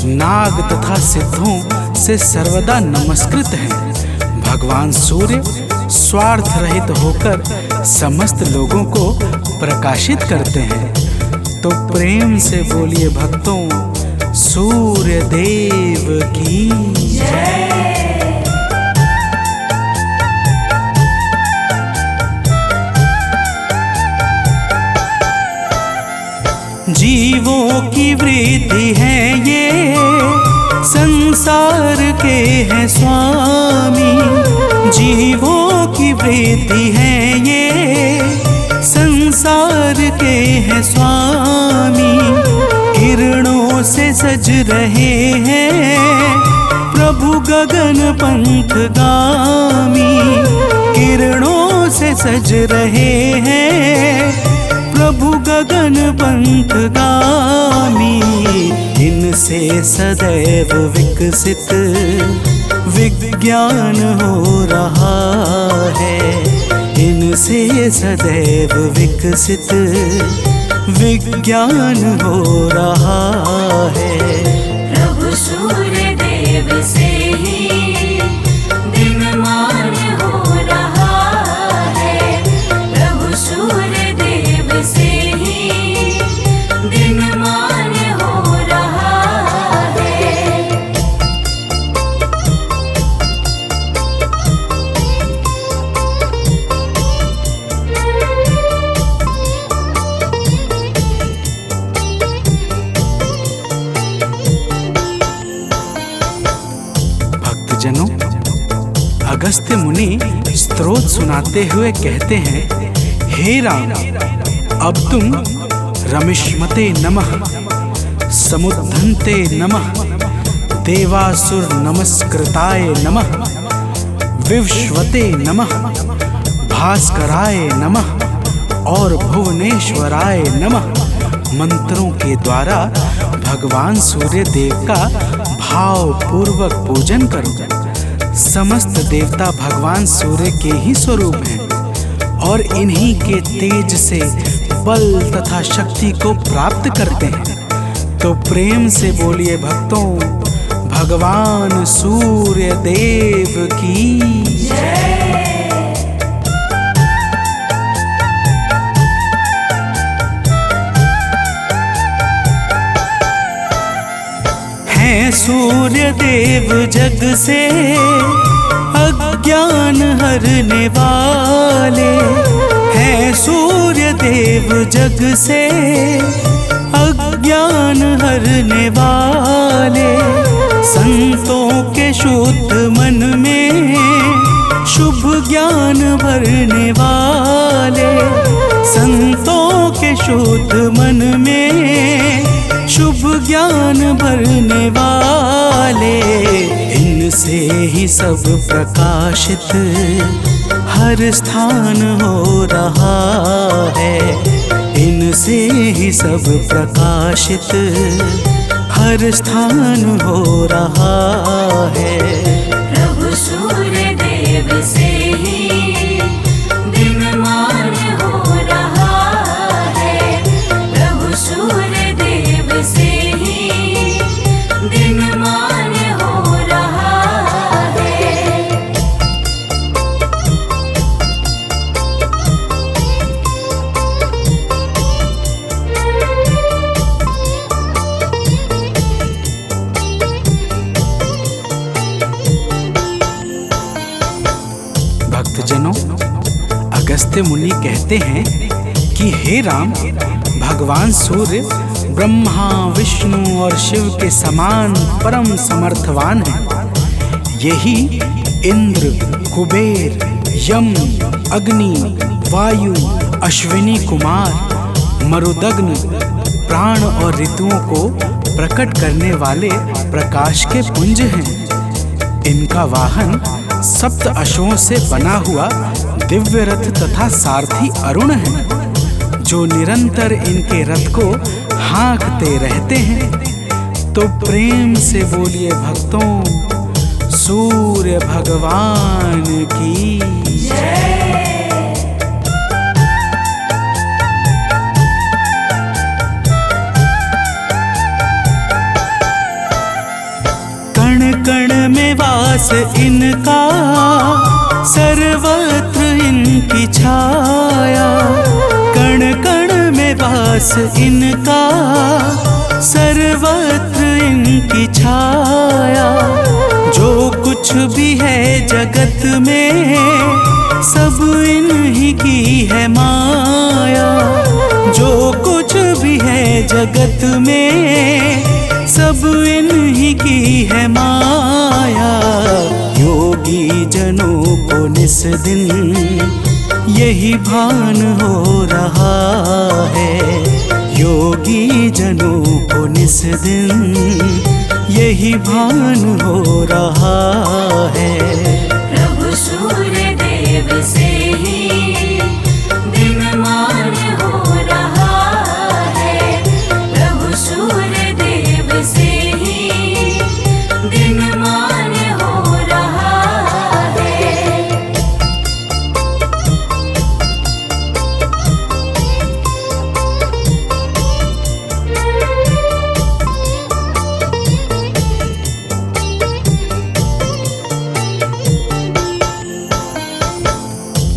नाग तथा सिद्धों से सर्वदा नमस्कृत हैं। भगवान सूर्य स्वार्थ रहित होकर समस्त लोगों को प्रकाशित करते हैं। तो प्रेम से बोलिए भक्तों, सूर्य देव की जय। जीवों की वृद्धि है ये, संसार के हैं स्वामी। जीवों की वृद्धि है ये, संसार के हैं स्वामी। किरणों से सज रहे हैं प्रभु गगन पंथगामी। किरणों से सज रहे हैं प्रभु गगन पंथगामी। इनसे सदैव विकसित विज्ञान हो रहा है। इनसे सदैव विकसित विज्ञान हो रहा है। प्रभु सूर्य देव से ही दिनमान हो रहा है। प्रभु सूर्य देव से ही दिनमान हो रहा है। भक्तजनों, अगस्त्य मुनि स्तोत्र सुनाते हुए कहते हैं, हे राम, अब तुम रमिष्मते नमः, समुद्धन्ते नमः, देवासुर नमस्कृताय नमः, विवस्वते नमः, भास्कराय नमः और भुवनेश्वराय नमः मंत्रों के द्वारा भगवान सूर्य देव का भाव पूर्वक पूजन करो। समस्त देवता भगवान सूर्य के ही स्वरूप हैं और इन्हीं के तेज से बल तथा शक्ति को प्राप्त करते हैं। तो प्रेम से बोलिए भक्तों, भगवान सूर्य देव की जय। हैं सूर्य देव जग से अज्ञान हरने वाले। हैं सूर्य देव जग से अज्ञान हरने वाले। संतों के शुद्ध मन में शुभ ज्ञान भरने वाले। संतों के शुद्ध मन में शुभ ज्ञान भरने वाले, इनसे ही सब प्रकाशित हर स्थान हो रहा है। इनसे ही सब प्रकाशित हर स्थान हो रहा है। प्रभु सूर्य देव से ही दिनमान हो रहा है। प्रभु सूर्य देव से ही दिनमान हो रहा है। भक्तजनों, अगस्त्य मुनि कहते हैं कि हे राम, भगवान सूर्य ब्रह्मा विष्णु और शिव के समान परम समर्थवान हैं। यही इंद्र, कुबेर, यम, अग्नि, वायु, अश्विनी कुमार, मरुदग्न, प्राण और ऋतुओं को प्रकट करने वाले प्रकाश के पुंज हैं। इनका वाहन सप्त अश्वों से बना हुआ दिव्य रथ तथा सारथी अरुण है, जो निरंतर इनके रथ को हाँकते रहते हैं। तो प्रेम से बोलिए भक्तों, सूर्य भगवान की जय। कण कण में वास इनका, सर्वत्र इनकी छाया। कण कण में वास इनका, सर्वत्र इनकी छाया। जो कुछ भी है जगत में, सब इन्हीं की है माया। जो कुछ भी है जगत में, सब इन्हीं की है माया। योगी जनों को निस दिन यही भान हो रहा है। योगी जनों को निस दिन यही भान हो रहा है। प्रभु सूर्य देव से ही दिनमान हो रहा है। प्रभु सूर्य देव से ही दिनमान हो रहा है।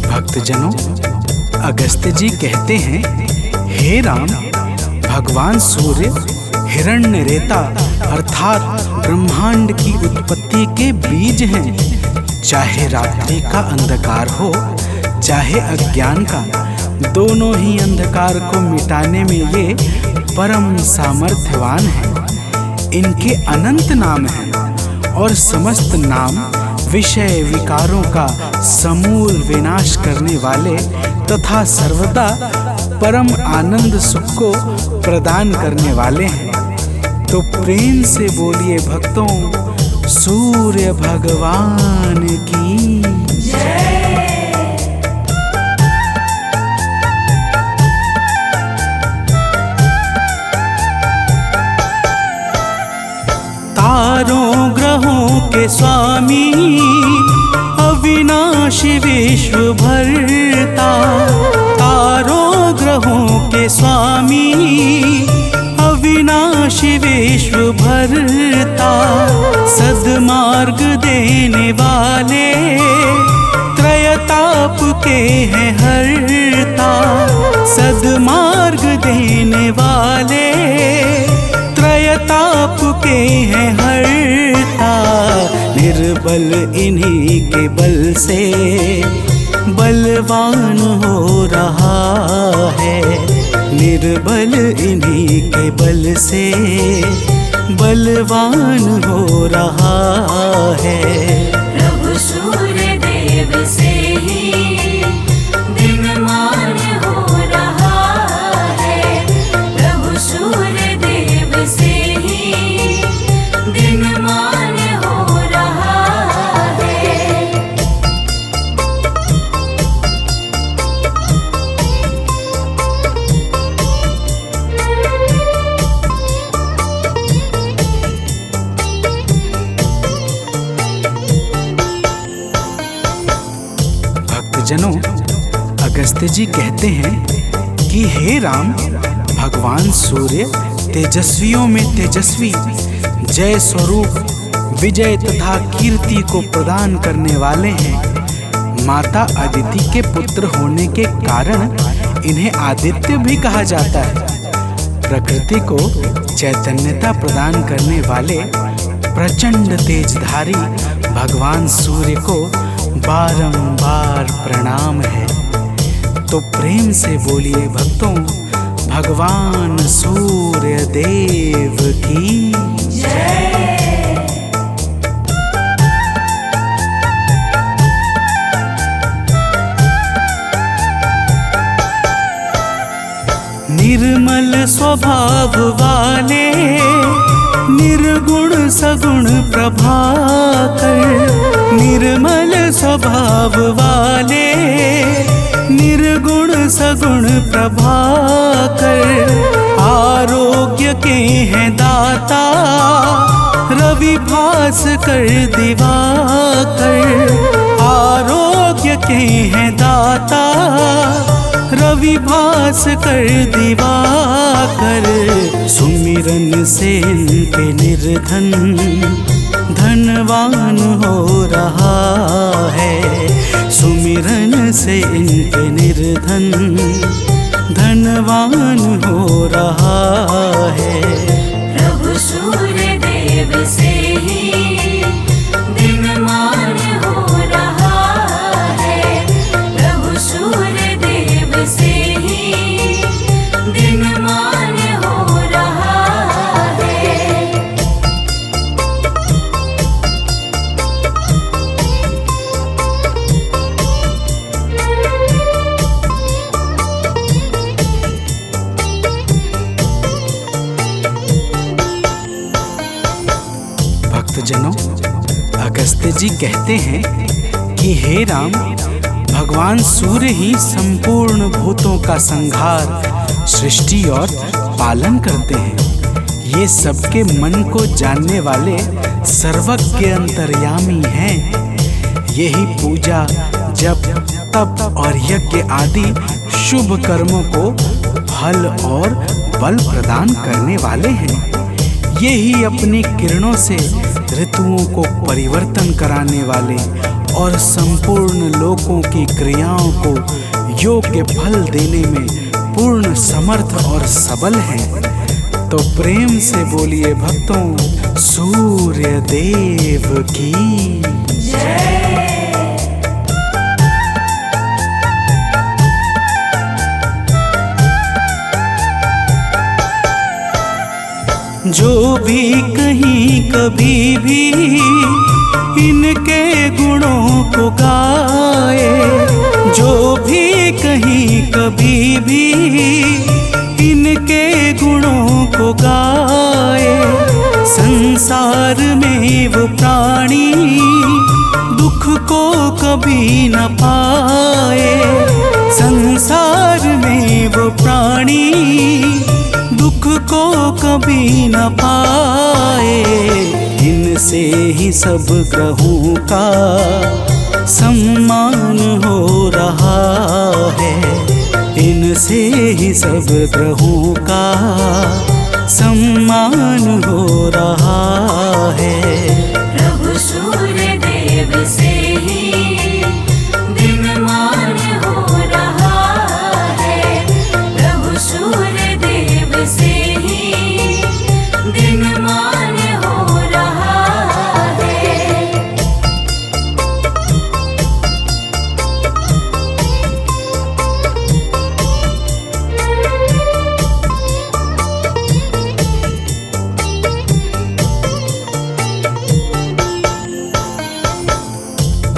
भक्तजनों, अगस्त्य जी कहते हैं, हे राम, भगवान सूर्य हिरण्यरेता अर्थात ब्रह्मांड की उत्पत्ति के बीज हैं। चाहे रात्रि का अंधकार हो, चाहे अज्ञान का, दोनों ही अंधकार को मिटाने में ये परम सामर्थ्यवान हैं। इनके अनंत नाम हैं और समस्त नाम विषय विकारों का समूल विनाश करने वाले तथा सर्वदा परम आनंद सुख को प्रदान करने वाले हैं। तो प्रेम से बोलिए भक्तों, सूर्य भगवान की जय। तारों ग्रहों के स्वामी, अविनाशी विश्व भरता। तारों ग्रहों के स्वामी, अविनाशी विश्व भरता। सद्मार्ग देने वाले, त्रयताप के हैं हरता। सद्मार्ग देने वाले, त्रयताप के हैं हरता। निर्बल इन्हीं के बल से बलवान हो रहा है। निर्बल इन्हीं के बल से बलवान हो रहा है। प्रभु सूर्य देव से ही दिनमान हो रहा है। अगस्त्य जी कहते हैं कि हे राम, भगवान सूर्य तेजस्वियों में तेजस्वी, जय स्वरूप विजय तथा कीर्ति को प्रदान करने वाले हैं। माता अदिति के पुत्र होने के कारण इन्हें आदित्य भी कहा जाता है। प्रकृति को चैतन्यता प्रदान करने वाले प्रचंड तेजधारी भगवान सूर्य को बारंबार प्रणाम है। तो प्रेम से बोलिए भक्तों, भगवान सूर्य देव की जय। निर्मल स्वभाव वाले, निर्गुण सगुण प्रभाकर, निर्मल स्वभाव वाले, निर्गुण सगुण प्रभाकर, आरोग्य के हैं दाता, रवि भास्कर दिवाकर, आरोग्य के हैं दाता, रवि भास्कर दिवाकर। सुमिरन से इनके निर्धन धनवान हो रहा है, सुमिरन से इनके निर्धन धनवान हो रहा है। प्रभु सूर्य देव से ही दिनमान हो रहा है, प्रभु सूर्य देव से ही दिनमान हो रहा है। भक्तजनों, अगस्त्य जी कहते हैं कि हे राम, भगवान सूर्य ही संपूर्ण भूतों का संहार, सृष्टि और पालन करते हैं। ये सबके मन को जानने वाले सर्वज्ञ अंतर्यामी हैं। यही पूजा, जप, तप और यज्ञ आदि शुभ कर्मों को फल और बल प्रदान करने वाले हैं। यही अपनी किरणों से ऋतुओं को परिवर्तन कराने वाले और संपूर्ण लोकों की क्रियाओं को योग्य फल देने में पूर्ण समर्थ और सबल हैं। तो प्रेम से बोलिए भक्तों, सूर्य देव की जय। जो भी कहीं कभी भी इनके गुणों को गाए, जो भी कहीं कभी भी इनके गुणों को गाए, संसार में वो प्राणी दुख को कभी न पाए, संसार में वो प्राणी दुख को कभी न पाए। इनसे ही सब ग्रहों का सम्मान हो रहा है, इनसे ही सब ग्रहों का सम्मान हो रहा है। प्रभु सूर्य देव से ही दिनमान हो रहा है, प्रभु सूर्य देव से ही दिनमान हो रहा है।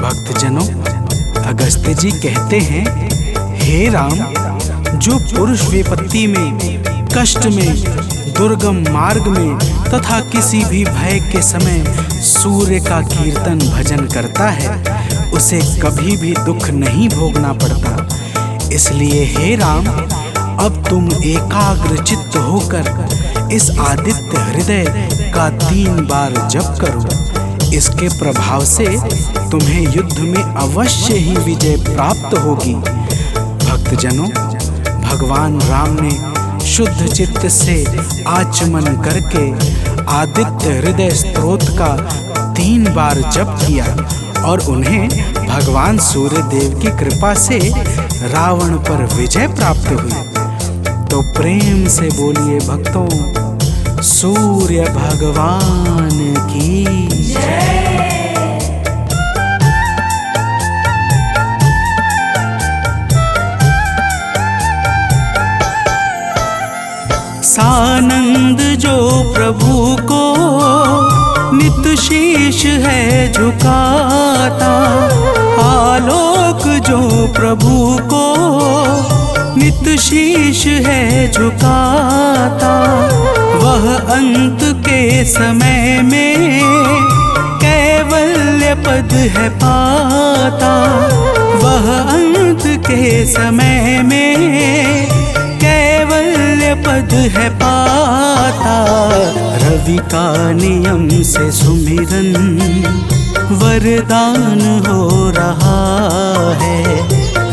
भक्तजनों, अगस्त्य जी कहते हैं, हे राम, जो पुरुष विपत्ति में, कष्ट में, दुर्गम मार्ग में तथा किसी भी भय के समय सूर्य का कीर्तन भजन करता है, उसे कभी भी दुख नहीं भोगना पड़ता। इसलिए हे राम, अब तुम एकाग्र चित्त होकर इस आदित्य हृदय का 3 बार जप करो। इसके प्रभाव से तुम्हें युद्ध में अवश्य ही विजय प्राप्त होगी। भक्तजनों, भगवान राम ने शुद्ध चित्त से आचमन करके आदित्य हृदय स्तोत्र का 3 बार जप किया और उन्हें भगवान सूर्य देव की कृपा से रावण पर विजय प्राप्त हुई। तो प्रेम से बोलिए भक्तों, सूर्य भगवान की जय। सानंद जो प्रभु को नित शीश है झुकाता, आलोक जो प्रभु को नित शीश है झुकाता, वह अंत के समय में कैवल्य पद है पाता, वह अंत के समय में कैवल्य पद है पाता। रवि का नियम से सुमिरन वरदान हो रहा है,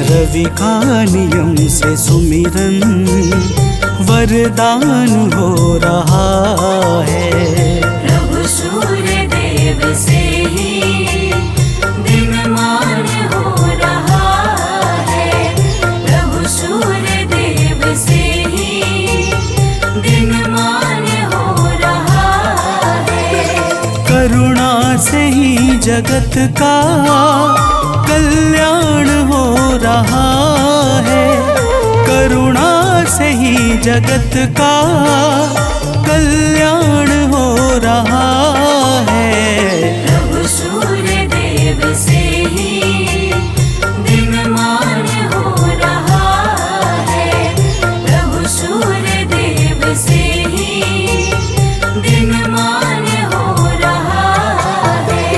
रवि का नियम से सुमिरन वरदान हो रहा है। प्रभु सूर्य देव से ही दिनमान हो रहा है, प्रभु सूर्य देव से ही दिनमान हो रहा है। करुणा से ही जगत का कल्याण हो रहा है, करुणा से ही जगत का कल्याण हो रहा है। प्रभु सूर्य देव से ही दिनमान हो रहा है, प्रभु सूर्य देव से ही दिनमान हो रहा है।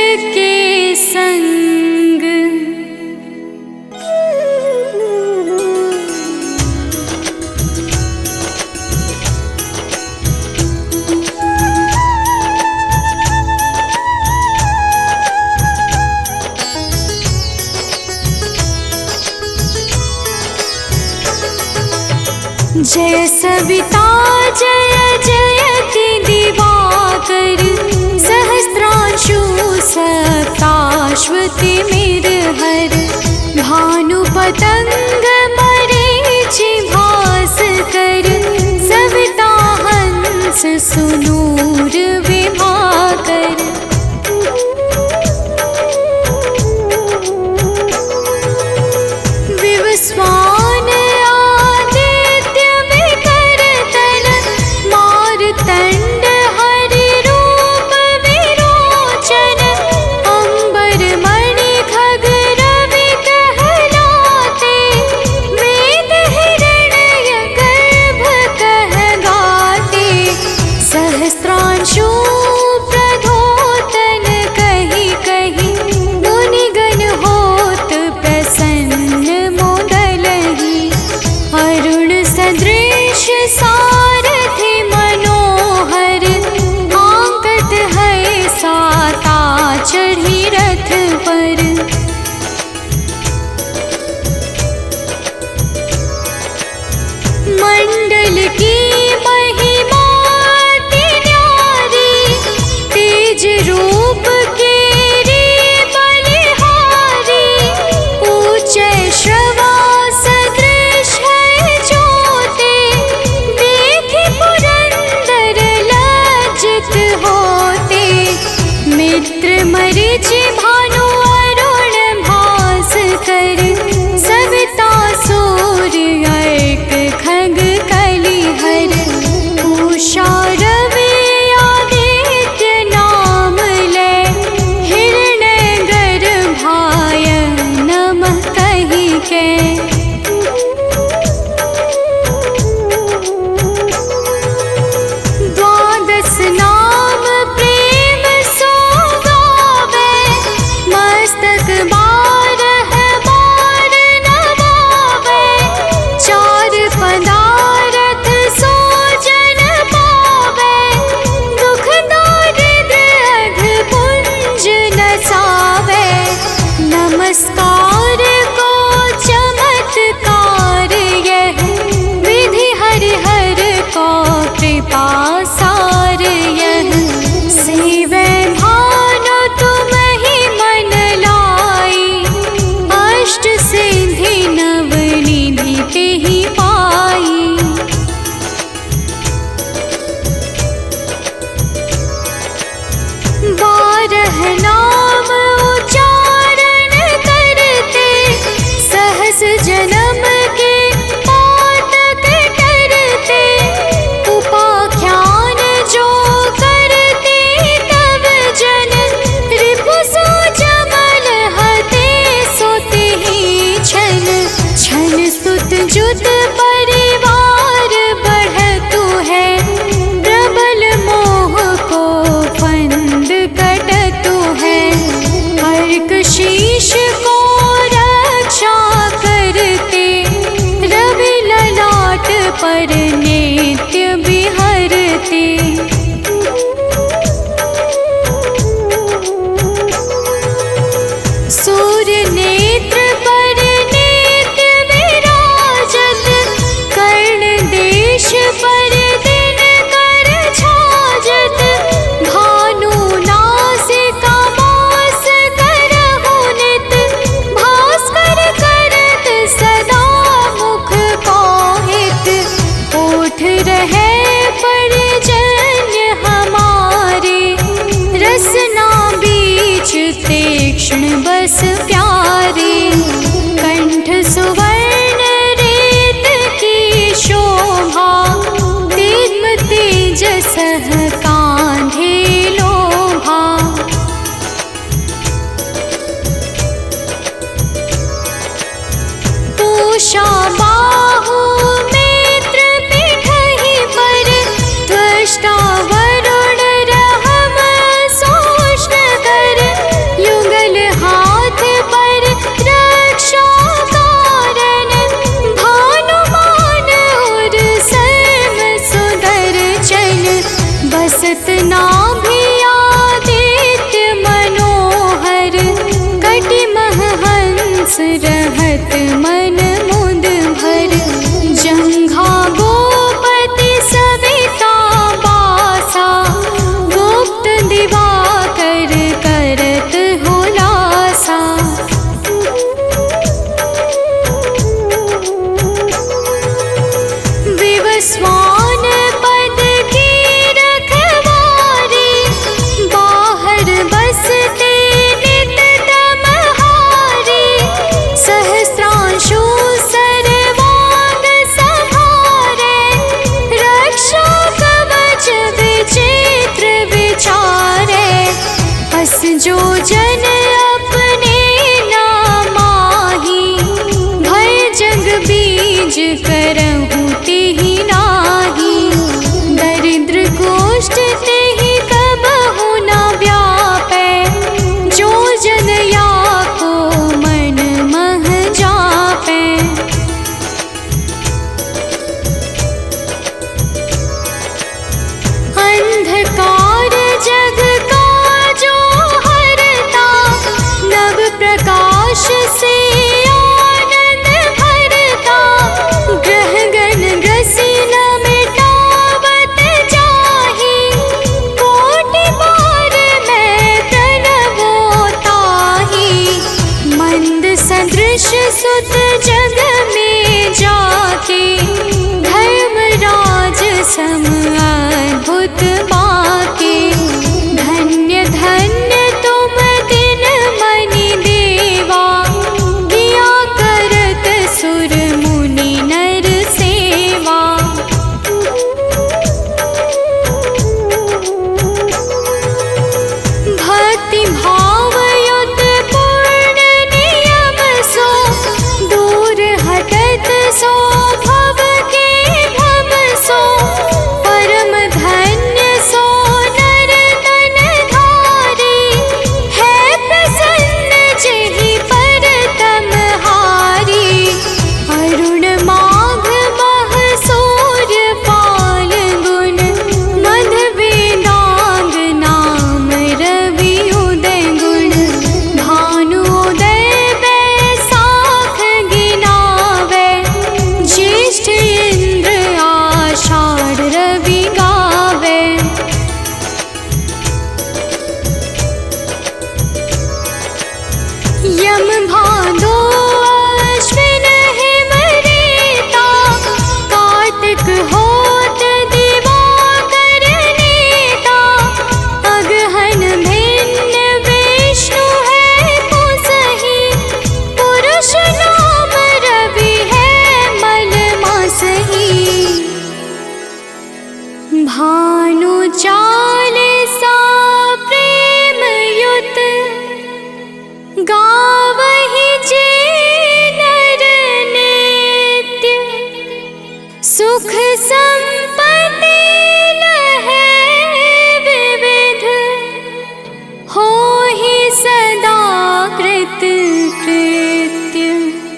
के संग। जय सविता जय जयति दिवाकर, सहस्रांशु सप्ताश्वति मेरहर, भानु पतंग मरीचि भास्कर, सविता हंस सुनूर विभाकर। विवस्वान सारथि मनोहर, आंकत है साता चढ़ी रथ पर। मंडल की महिमा अति न्यारी, तेज रूप के रे बलिहारी, ऊंचे श्रवा सदृश है ज्योति, होते। मित्र मरीचि भानु अरुण भास्कर, सविता सूर्य अर्क खग कलिहर, उषा रवि आदित्य नाम ले, हिरण्य गर्भाय नमः कहि के। नाम प्रेम सो गावे, मस्तक बारह बार नवावे, चार पदारथ सो जन पावे, दुख दारिद्र अघ पुंज नसावे। नमस्कार को चमत्कार यह, विधि हरिहर को कृपा सार यह, सेवे भानु तुम ही मन लाई, अष्ट सिद्धि नव निधि तेहि पाई। बारह नाम उच्चारण करते, सहस जन्म के पातक टरते, उपाख्यान जो करते तब जन, रिपु सो जमल हते सोते ही छन। छन सुत जुत परिवार बढ़तु है, प्रबल मोह को फंद कटतु है, अर्क शीश को रक्षा करते, रवि ललाट पर नित्य बिहरते। सूर्य नेत्र पर नित्य विराजत, कर्ण देश पर दिन कर छाजत, भानु नासिका मास करहु नित, भास्कर करत सदा मुख पाहित, ओठ रहे पर्जन्य हमारे, रसना बीच तीक्ष्ण बस प्यारे, कंठ सुवर्ण रेत की शोभा, दिग्म तेज सह कांधे लोभा। पूषा बाहु मित्र पिठहि पर, त्वष्टा वरुण रहम सोष्ण कर, रहत मन मुद भर। जंघा गोपति सविता बासा, गुप्त दिवाकर करत हुलासा। विवस्वान पद की रखवारी, बाहर बसते नित तमहारी। सहस्त्रांशु सर्वांग संहारे, रक्षा कवच विचित्र विचारे। अस जो जन अपने नामाही, भय जग बीज करहु तेहि नाही। दरिद्र कोष्ठ तेहि कबहु न व्यापै, जो जन या को मन मह जापै। अंधकार जग का जो हरता, नव प्रकाश से आनंद भरता। ग्रह गण ग्रसी न मिटावत जाहि, कोटि बार मैं प्रणवो ताहि। मंद सदृश सुत जग में जाके, धर्मराज सम अद्भुत बाके। धन्य धन्य तुम दिन मनि देवा, किया करत सुर मुनि नर सेवा। भक्ति भाव युत पूर्ण नियम सो, दूर हटत सो भव के भव सो। परम धन्य सो नर तन धारी, है प्रसन्न जेहि पर तमहारी। अरुण माघ मह सूर्य फाल्गुन, मध वेदांग नाम रवि उदय गुण। भानु उदय बैसाख गिनावै, ज्येष्ठ इंद्र आषाढ़ रवि गावै। यम भादो अश्विन हिम रेता, कार्तिक होत दिवाकर नेता। अगहन भिन्न विष्णु है पुसहि, पुरुष नाम रवि है मल मासहि।